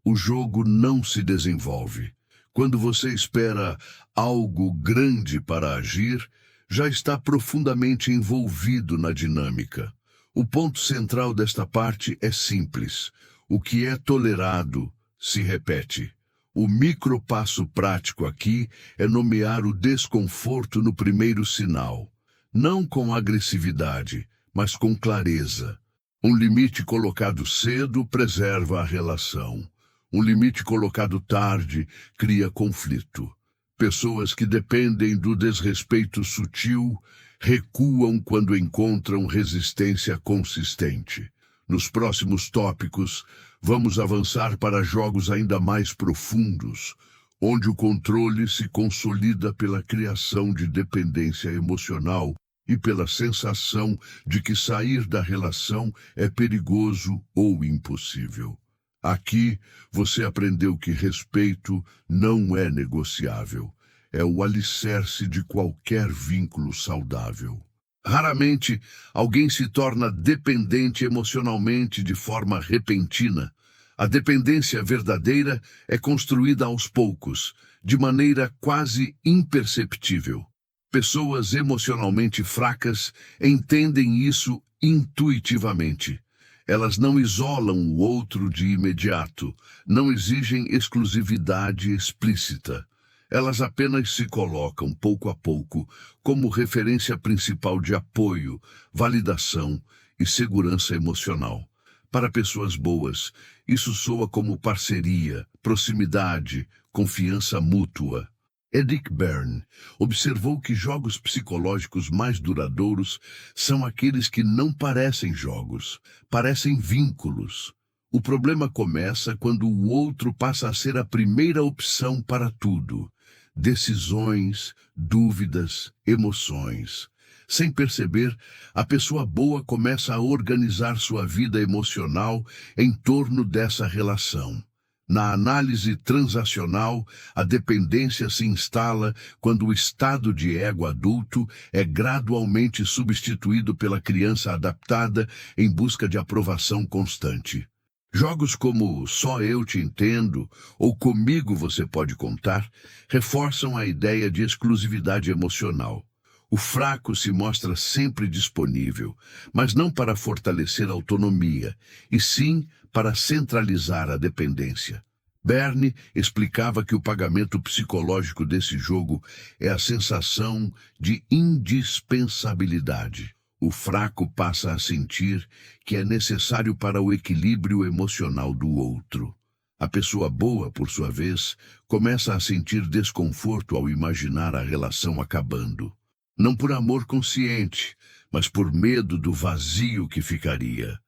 o jogo não se desenvolve. Quando você espera algo grande para agir, já está profundamente envolvido na dinâmica. O ponto central desta parte é simples. O que é tolerado se repete. O micropasso prático aqui é nomear o desconforto no primeiro sinal. Não com agressividade, mas com clareza. Um limite colocado cedo preserva a relação. Um limite colocado tarde cria conflito. Pessoas que dependem do desrespeito sutil recuam quando encontram resistência consistente. Nos próximos tópicos, vamos avançar para jogos ainda mais profundos, onde o controle se consolida pela criação de dependência emocional e pela sensação de que sair da relação é perigoso ou impossível. Aqui, você aprendeu que respeito não é negociável. É o alicerce de qualquer vínculo saudável. Raramente, alguém se torna dependente emocionalmente de forma repentina. A dependência verdadeira é construída aos poucos, de maneira quase imperceptível. Pessoas emocionalmente fracas entendem isso intuitivamente. Elas não isolam o outro de imediato, não exigem exclusividade explícita. Elas apenas se colocam, pouco a pouco, como referência principal de apoio, validação e segurança emocional. Para pessoas boas, isso soa como parceria, proximidade, confiança mútua. Eric Berne observou que jogos psicológicos mais duradouros são aqueles que não parecem jogos, parecem vínculos. O problema começa quando o outro passa a ser a primeira opção para tudo. Decisões, dúvidas, emoções. Sem perceber, a pessoa boa começa a organizar sua vida emocional em torno dessa relação. Na análise transacional, a dependência se instala quando o estado de ego adulto é gradualmente substituído pela criança adaptada em busca de aprovação constante. Jogos como Só Eu Te Entendo ou Comigo Você Pode Contar reforçam a ideia de exclusividade emocional. O fraco se mostra sempre disponível, mas não para fortalecer a autonomia, e sim para centralizar a dependência. Berne explicava que o pagamento psicológico desse jogo é a sensação de indispensabilidade. O fraco passa a sentir que é necessário para o equilíbrio emocional do outro. A pessoa boa, por sua vez, começa a sentir desconforto ao imaginar a relação acabando. Não por amor consciente, mas por medo do vazio que ficaria.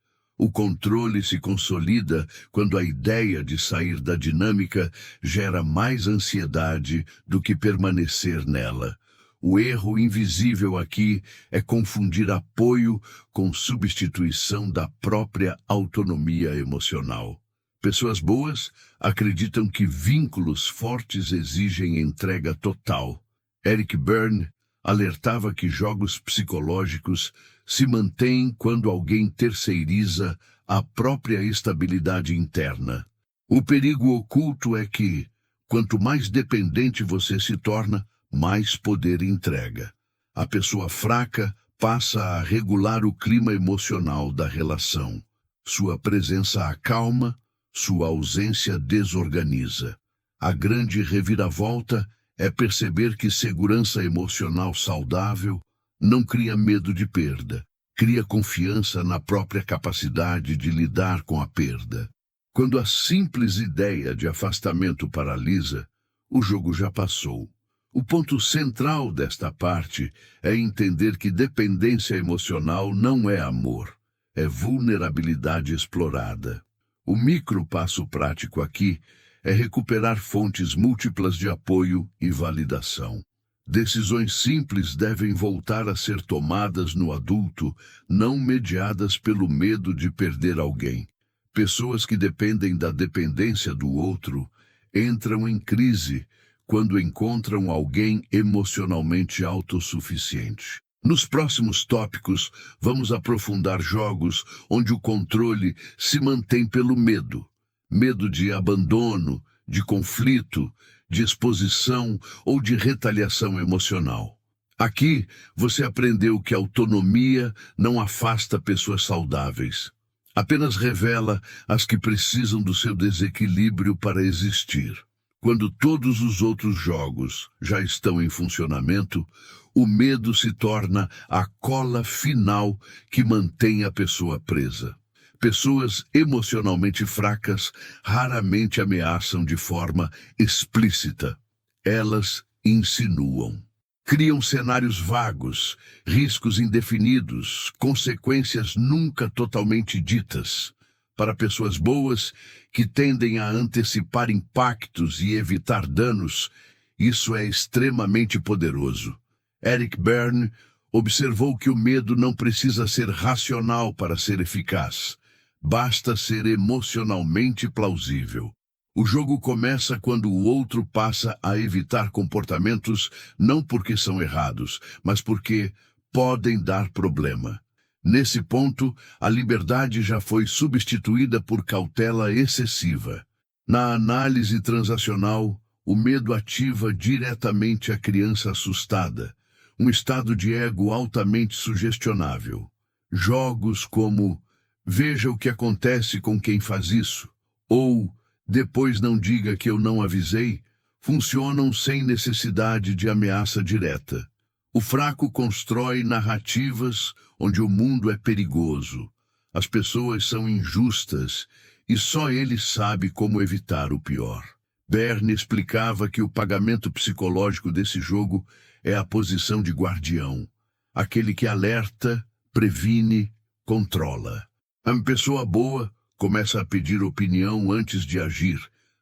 O controle se consolida quando a ideia de sair da dinâmica gera mais ansiedade do que permanecer nela. O erro invisível aqui é confundir apoio com substituição da própria autonomia emocional. Pessoas boas acreditam que vínculos fortes exigem entrega total. Eric Berne alertava que jogos psicológicos se mantêm quando alguém terceiriza a própria estabilidade interna. O perigo oculto é que, quanto mais dependente você se torna, mais poder entrega. A pessoa fraca passa a regular o clima emocional da relação. Sua presença acalma, sua ausência desorganiza. A grande reviravolta é perceber que segurança emocional saudável não cria medo de perda, cria confiança na própria capacidade de lidar com a perda. Quando a simples ideia de afastamento paralisa, o jogo já passou. O ponto central desta parte é entender que dependência emocional não é amor, é vulnerabilidade explorada. O micro passo prático aqui é recuperar fontes múltiplas de apoio e validação. Decisões simples devem voltar a ser tomadas no adulto, não mediadas pelo medo de perder alguém. Pessoas que dependem da dependência do outro entram em crise quando encontram alguém emocionalmente autossuficiente. Nos próximos tópicos, vamos aprofundar jogos onde o controle se mantém pelo medo. Medo de abandono, de conflito, de exposição ou de retaliação emocional. Aqui, você aprendeu que a autonomia não afasta pessoas saudáveis. Apenas revela as que precisam do seu desequilíbrio para existir. Quando todos os outros jogos já estão em funcionamento, o medo se torna a cola final que mantém a pessoa presa. Pessoas emocionalmente fracas raramente ameaçam de forma explícita. Elas insinuam. Criam cenários vagos, riscos indefinidos, consequências nunca totalmente ditas. Para pessoas boas, que tendem a antecipar impactos e evitar danos, isso é extremamente poderoso. Eric Berne observou que o medo não precisa ser racional para ser eficaz. Basta ser emocionalmente plausível. O jogo começa quando o outro passa a evitar comportamentos não porque são errados, mas porque podem dar problema. Nesse ponto, a liberdade já foi substituída por cautela excessiva. Na análise transacional, o medo ativa diretamente a criança assustada, um estado de ego altamente sugestionável. Jogos como "Veja o que acontece com quem faz isso" ou "Depois não diga que eu não avisei" funcionam sem necessidade de ameaça direta. O fraco constrói narrativas onde o mundo é perigoso, as pessoas são injustas e só ele sabe como evitar o pior. Berne explicava que o pagamento psicológico desse jogo é a posição de guardião, aquele que alerta, previne, controla. A pessoa boa começa a pedir opinião antes de agir,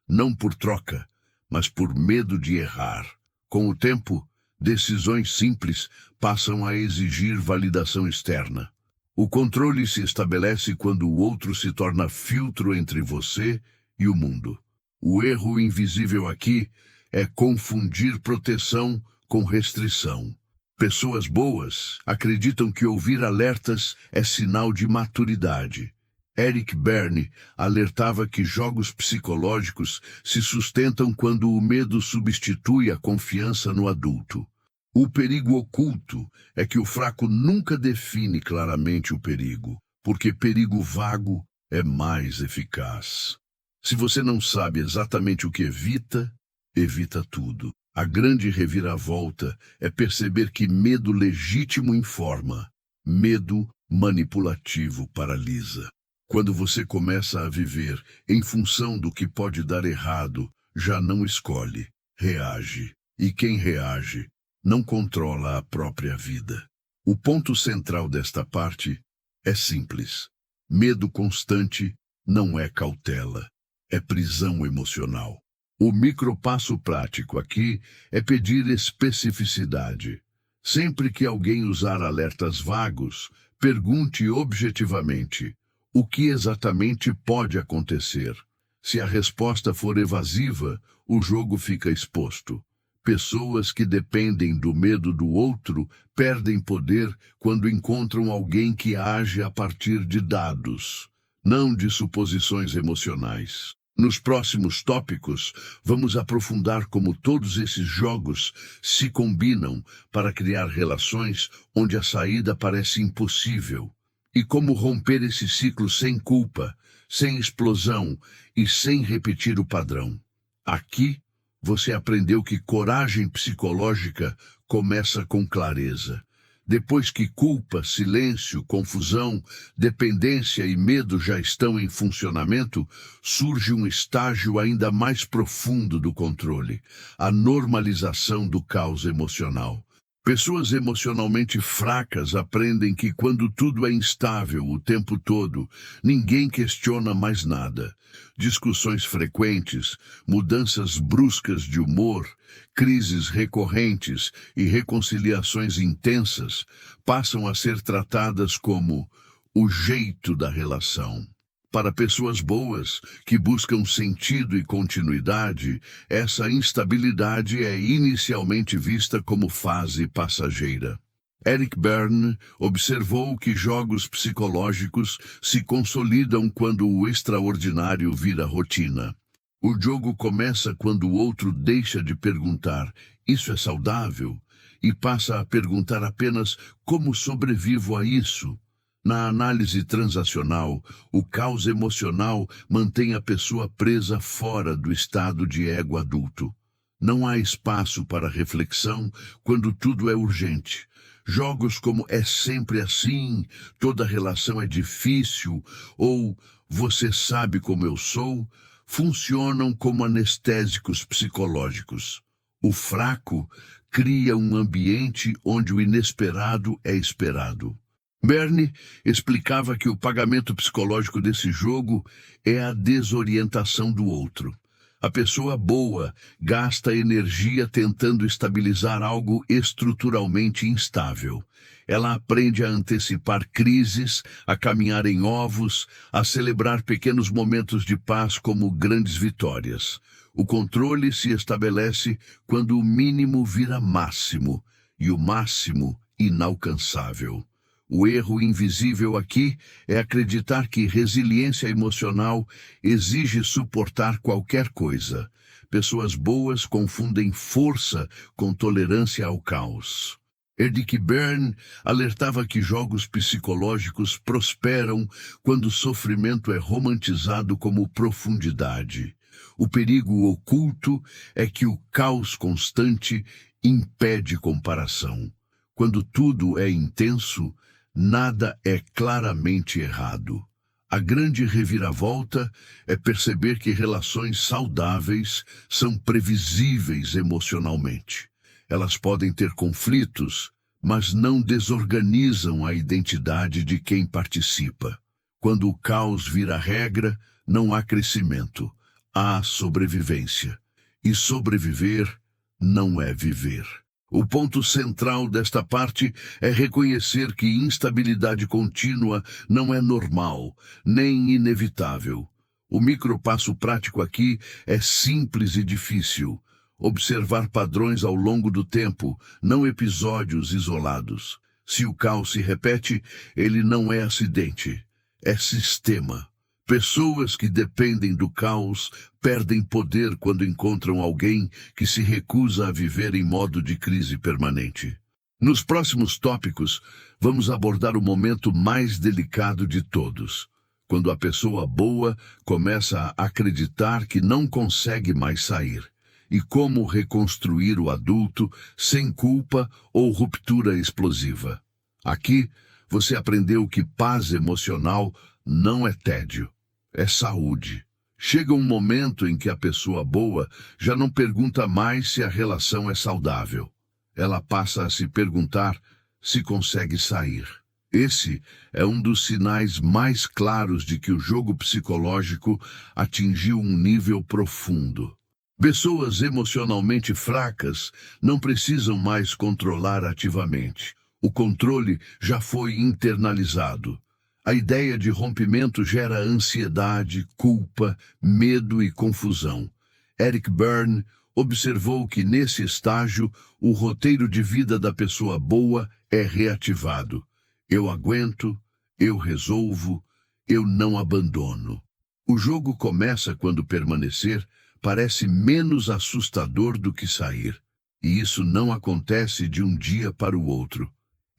não por troca, mas por medo de errar. Com o tempo, decisões simples passam a exigir validação externa. O controle se estabelece quando o outro se torna filtro entre você e o mundo. O erro invisível aqui é confundir proteção com restrição. Pessoas boas acreditam que ouvir alertas é sinal de maturidade. Eric Berne alertava que jogos psicológicos se sustentam quando o medo substitui a confiança no adulto. O perigo oculto é que o fraco nunca define claramente o perigo, porque perigo vago é mais eficaz. Se você não sabe exatamente o que evita, evita tudo. A grande reviravolta é perceber que medo legítimo informa, medo manipulativo paralisa. Quando você começa a viver em função do que pode dar errado, já não escolhe, reage. E quem reage não controla a própria vida. O ponto central desta parte é simples. Medo constante não é cautela, é prisão emocional. O micropasso prático aqui é pedir especificidade. Sempre que alguém usar alertas vagos, pergunte objetivamente: o que exatamente pode acontecer? Se a resposta for evasiva, o jogo fica exposto. Pessoas que dependem do medo do outro perdem poder quando encontram alguém que age a partir de dados, não de suposições emocionais. Nos próximos tópicos, vamos aprofundar como todos esses jogos se combinam para criar relações onde a saída parece impossível, e como romper esse ciclo sem culpa, sem explosão e sem repetir o padrão. Aqui, você aprendeu que coragem psicológica começa com clareza. Depois que culpa, silêncio, confusão, dependência e medo já estão em funcionamento, surge um estágio ainda mais profundo do controle, a normalização do caos emocional. Pessoas emocionalmente fracas aprendem que quando tudo é instável o tempo todo, ninguém questiona mais nada. Discussões frequentes, mudanças bruscas de humor, crises recorrentes e reconciliações intensas passam a ser tratadas como o jeito da relação. Para pessoas boas, que buscam sentido e continuidade, essa instabilidade é inicialmente vista como fase passageira. Eric Berne observou que jogos psicológicos se consolidam quando o extraordinário vira rotina. O jogo começa quando o outro deixa de perguntar "isso é saudável?" e passa a perguntar apenas "como sobrevivo a isso?" Na análise transacional, o caos emocional mantém a pessoa presa fora do estado de ego adulto. Não há espaço para reflexão quando tudo é urgente. Jogos como "é sempre assim", "toda relação é difícil" ou "você sabe como eu sou" funcionam como anestésicos psicológicos. O fraco cria um ambiente onde o inesperado é esperado. Berne explicava que o pagamento psicológico desse jogo é a desorientação do outro. A pessoa boa gasta energia tentando estabilizar algo estruturalmente instável. Ela aprende a antecipar crises, a caminhar em ovos, a celebrar pequenos momentos de paz como grandes vitórias. O controle se estabelece quando o mínimo vira máximo e o máximo inalcançável. O erro invisível aqui é acreditar que resiliência emocional exige suportar qualquer coisa. Pessoas boas confundem força com tolerância ao caos. Eric Berne alertava que jogos psicológicos prosperam quando o sofrimento é romantizado como profundidade. O perigo oculto é que o caos constante impede comparação. Quando tudo é intenso, nada é claramente errado. A grande reviravolta é perceber que relações saudáveis são previsíveis emocionalmente. Elas podem ter conflitos, mas não desorganizam a identidade de quem participa. Quando o caos vira regra, não há crescimento, há sobrevivência. E sobreviver não é viver. O ponto central desta parte é reconhecer que instabilidade contínua não é normal, nem inevitável. O micropasso prático aqui é simples e difícil. Observar padrões ao longo do tempo, não episódios isolados. Se o caos se repete, ele não é acidente, é sistema. Pessoas que dependem do caos perdem poder quando encontram alguém que se recusa a viver em modo de crise permanente. Nos próximos tópicos, vamos abordar o momento mais delicado de todos, quando a pessoa boa começa a acreditar que não consegue mais sair, e como reconstruir o adulto sem culpa ou ruptura explosiva. Aqui, você aprendeu que paz emocional não é tédio. É saúde. Chega um momento em que a pessoa boa já não pergunta mais se a relação é saudável. Ela passa a se perguntar se consegue sair. Esse é um dos sinais mais claros de que o jogo psicológico atingiu um nível profundo. Pessoas emocionalmente fracas não precisam mais controlar ativamente. O controle já foi internalizado. A ideia de rompimento gera ansiedade, culpa, medo e confusão. Eric Berne observou que nesse estágio o roteiro de vida da pessoa boa é reativado. Eu aguento, eu resolvo, eu não abandono. O jogo começa quando permanecer parece menos assustador do que sair. E isso não acontece de um dia para o outro.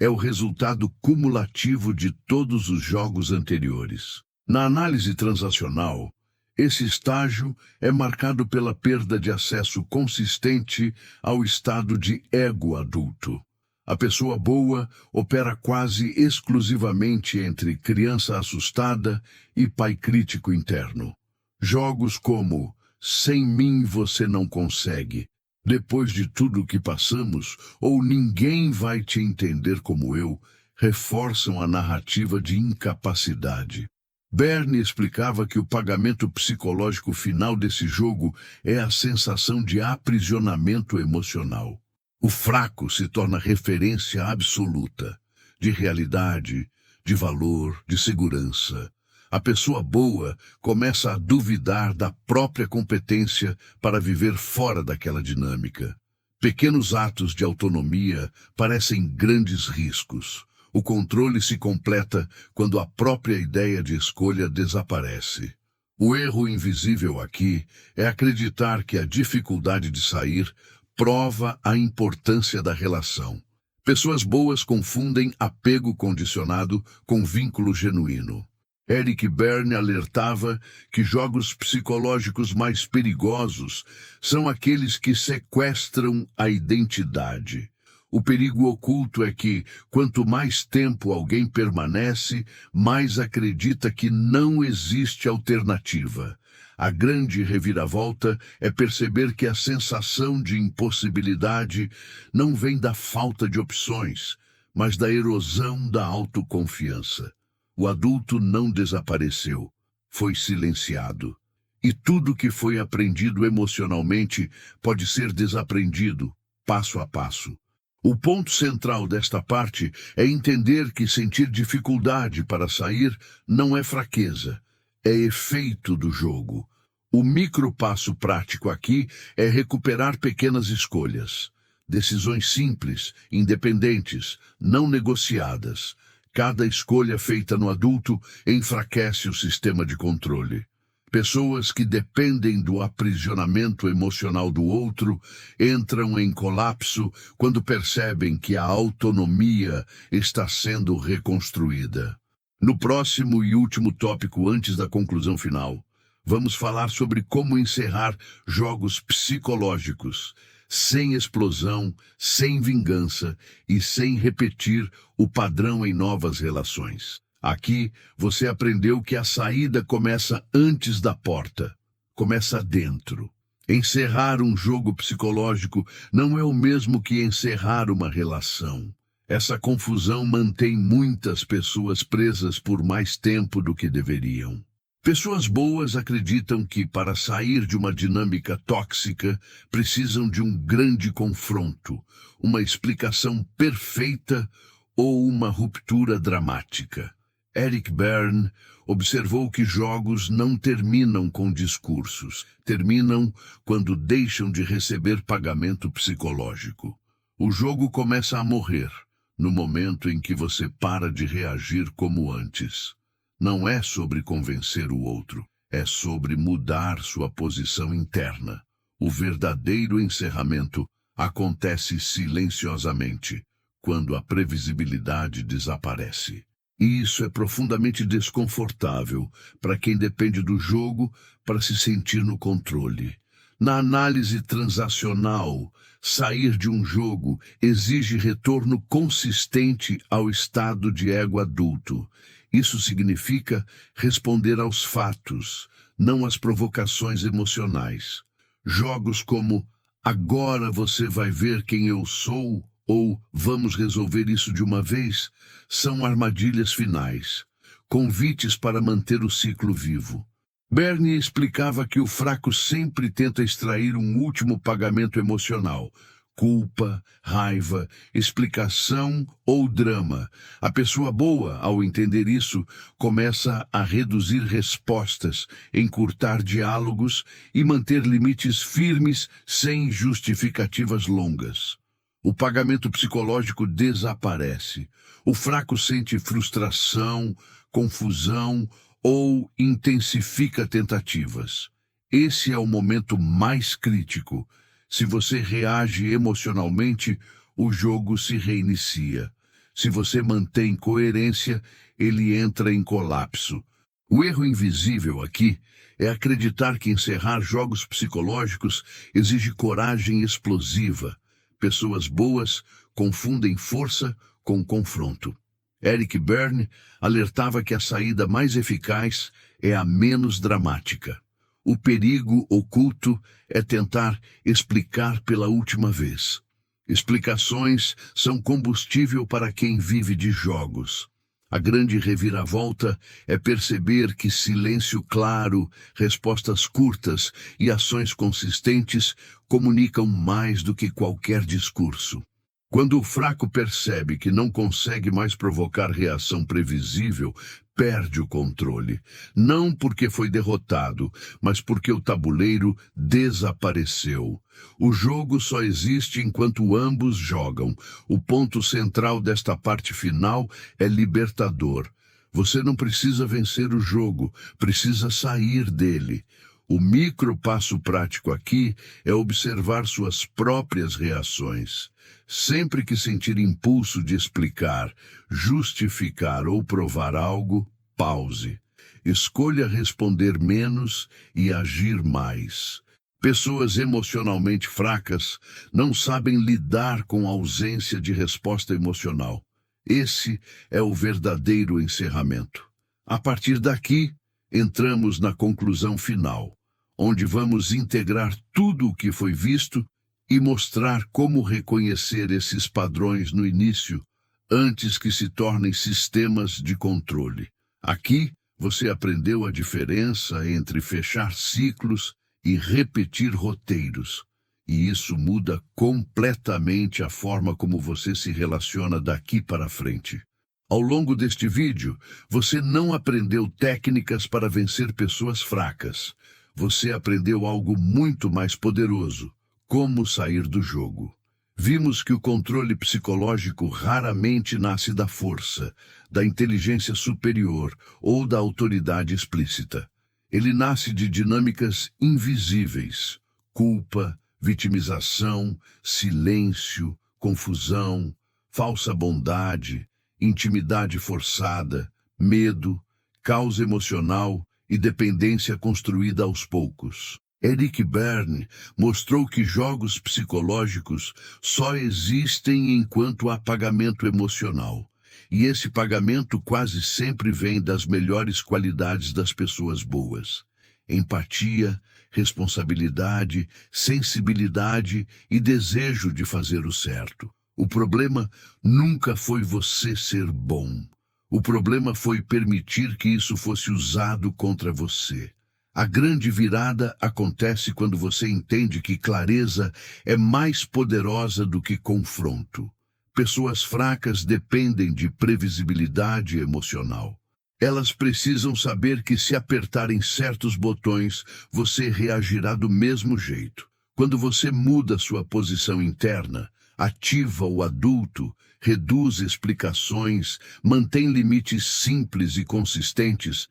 É o resultado cumulativo de todos os jogos anteriores. Na análise transacional, Esse estágio é marcado pela perda de acesso consistente ao estado de ego adulto. A pessoa boa opera quase exclusivamente entre criança assustada e pai crítico interno. Jogos como "Sem mim você não consegue", "Depois de tudo o que passamos" ou "Ninguém vai te entender como eu" reforçam a narrativa de incapacidade. Berne explicava que o pagamento psicológico final desse jogo é a sensação de aprisionamento emocional. O fraco se torna referência absoluta, de realidade, de valor, de segurança. A pessoa boa começa a duvidar da própria competência para viver fora daquela dinâmica. Pequenos atos de autonomia parecem grandes riscos. O controle se completa quando a própria ideia de escolha desaparece. O erro invisível aqui é acreditar que a dificuldade de sair prova a importância da relação. Pessoas boas confundem apego condicionado com vínculo genuíno. Eric Berne alertava que jogos psicológicos mais perigosos são aqueles que sequestram a identidade. O perigo oculto é que, quanto mais tempo alguém permanece, mais acredita que não existe alternativa. A grande reviravolta é perceber que a sensação de impossibilidade não vem da falta de opções, mas da erosão da autoconfiança. O adulto não desapareceu, foi silenciado. E tudo que foi aprendido emocionalmente pode ser desaprendido, passo a passo. O ponto central desta parte é entender que sentir dificuldade para sair não é fraqueza, é efeito do jogo. O micropasso prático aqui é recuperar pequenas escolhas. Decisões simples, independentes, não negociadas. Cada escolha feita no adulto enfraquece o sistema de controle. Pessoas que dependem do aprisionamento emocional do outro entram em colapso quando percebem que a autonomia está sendo reconstruída. No próximo e último tópico antes da conclusão final, vamos falar sobre como encerrar jogos psicológicos, sem explosão, sem vingança e sem repetir o padrão em novas relações. Aqui, você aprendeu que a saída começa antes da porta, começa dentro. Encerrar um jogo psicológico não é o mesmo que encerrar uma relação. Essa confusão mantém muitas pessoas presas por mais tempo do que deveriam. Pessoas boas acreditam que, para sair de uma dinâmica tóxica, precisam de um grande confronto, uma explicação perfeita ou uma ruptura dramática. Eric Berne observou que jogos não terminam com discursos, terminam quando deixam de receber pagamento psicológico. O jogo começa a morrer no momento em que você para de reagir como antes. Não é sobre convencer o outro, é sobre mudar sua posição interna. O verdadeiro encerramento acontece silenciosamente, quando a previsibilidade desaparece. E isso é profundamente desconfortável para quem depende do jogo para se sentir no controle. Na análise transacional, sair de um jogo exige retorno consistente ao estado de ego adulto. Isso significa responder aos fatos, não às provocações emocionais. Jogos como "Agora você vai ver quem eu sou" ou "Vamos resolver isso de uma vez" são armadilhas finais, convites para manter o ciclo vivo. Berne explicava que o fraco sempre tenta extrair um último pagamento emocional: culpa, raiva, explicação ou drama. A pessoa boa, ao entender isso, começa a reduzir respostas, encurtar diálogos e manter limites firmes sem justificativas longas. O pagamento psicológico desaparece. O fraco sente frustração, confusão ou intensifica tentativas. Esse é o momento mais crítico. Se você reage emocionalmente, o jogo se reinicia. Se você mantém coerência, ele entra em colapso. O erro invisível aqui é acreditar que encerrar jogos psicológicos exige coragem explosiva. Pessoas boas confundem força com confronto. Eric Berne alertava que a saída mais eficaz é a menos dramática. O perigo oculto é tentar explicar pela última vez. Explicações são combustível para quem vive de jogos. A grande reviravolta é perceber que silêncio claro, respostas curtas e ações consistentes comunicam mais do que qualquer discurso. Quando o fraco percebe que não consegue mais provocar reação previsível, perde o controle. Não porque foi derrotado, mas porque o tabuleiro desapareceu. O jogo só existe enquanto ambos jogam. O ponto central desta parte final é libertador. Você não precisa vencer o jogo, precisa sair dele. O micro passo prático aqui é observar suas próprias reações. Sempre que sentir impulso de explicar, justificar ou provar algo, pause. Escolha responder menos e agir mais. Pessoas emocionalmente fracas não sabem lidar com a ausência de resposta emocional. Esse é o verdadeiro encerramento. A partir daqui, entramos na conclusão final, onde vamos integrar tudo o que foi visto e mostrar como reconhecer esses padrões no início, antes que se tornem sistemas de controle. Aqui, você aprendeu a diferença entre fechar ciclos e repetir roteiros. E isso muda completamente a forma como você se relaciona daqui para frente. Ao longo deste vídeo, você não aprendeu técnicas para vencer pessoas fracas. Você aprendeu algo muito mais poderoso: como sair do jogo. Vimos que o controle psicológico raramente nasce da força, da inteligência superior ou da autoridade explícita. Ele nasce de dinâmicas invisíveis: culpa, vitimização, silêncio, confusão, falsa bondade, intimidade forçada, medo, caos emocional e dependência construída aos poucos. Eric Berne mostrou que jogos psicológicos só existem enquanto há pagamento emocional. E esse pagamento quase sempre vem das melhores qualidades das pessoas boas: empatia, responsabilidade, sensibilidade e desejo de fazer o certo. O problema nunca foi você ser bom. O problema foi permitir que isso fosse usado contra você. A grande virada acontece quando você entende que clareza é mais poderosa do que confronto. Pessoas fracas dependem de previsibilidade emocional. Elas precisam saber que se apertarem certos botões, você reagirá do mesmo jeito. Quando você muda sua posição interna, ativa o adulto, reduz explicações, mantém limites simples e consistentes,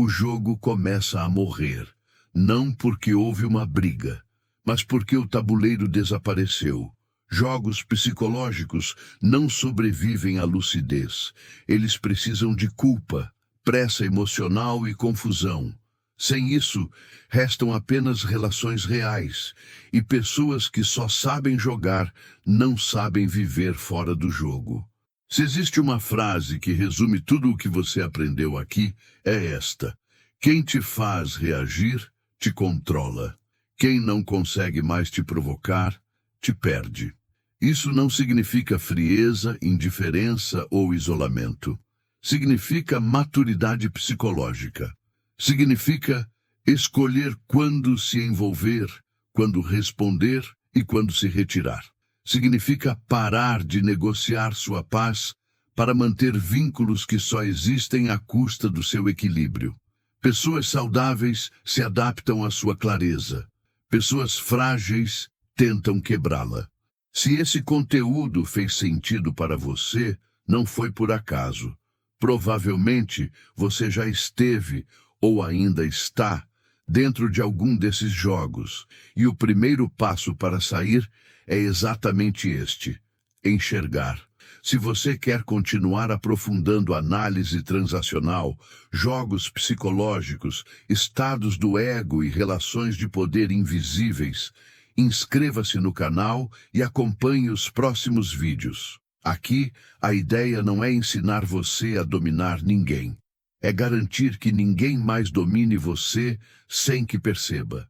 o jogo começa a morrer. Não porque houve uma briga, mas porque o tabuleiro desapareceu. Jogos psicológicos não sobrevivem à lucidez. Eles precisam de culpa, pressa emocional e confusão. Sem isso, restam apenas relações reais, e pessoas que só sabem jogar não sabem viver fora do jogo. Se existe uma frase que resume tudo o que você aprendeu aqui, é esta: quem te faz reagir, te controla. Quem não consegue mais te provocar, te perde. Isso não significa frieza, indiferença ou isolamento. Significa maturidade psicológica. Significa escolher quando se envolver, quando responder e quando se retirar. Significa parar de negociar sua paz para manter vínculos que só existem à custa do seu equilíbrio. Pessoas saudáveis se adaptam à sua clareza. Pessoas frágeis tentam quebrá-la. Se esse conteúdo fez sentido para você, não foi por acaso. Provavelmente você já esteve, ou ainda está, dentro de algum desses jogos, e o primeiro passo para sair é exatamente este: enxergar. Se você quer continuar aprofundando análise transacional, jogos psicológicos, estados do ego e relações de poder invisíveis, inscreva-se no canal e acompanhe os próximos vídeos. Aqui, a ideia não é ensinar você a dominar ninguém. É garantir que ninguém mais domine você sem que perceba.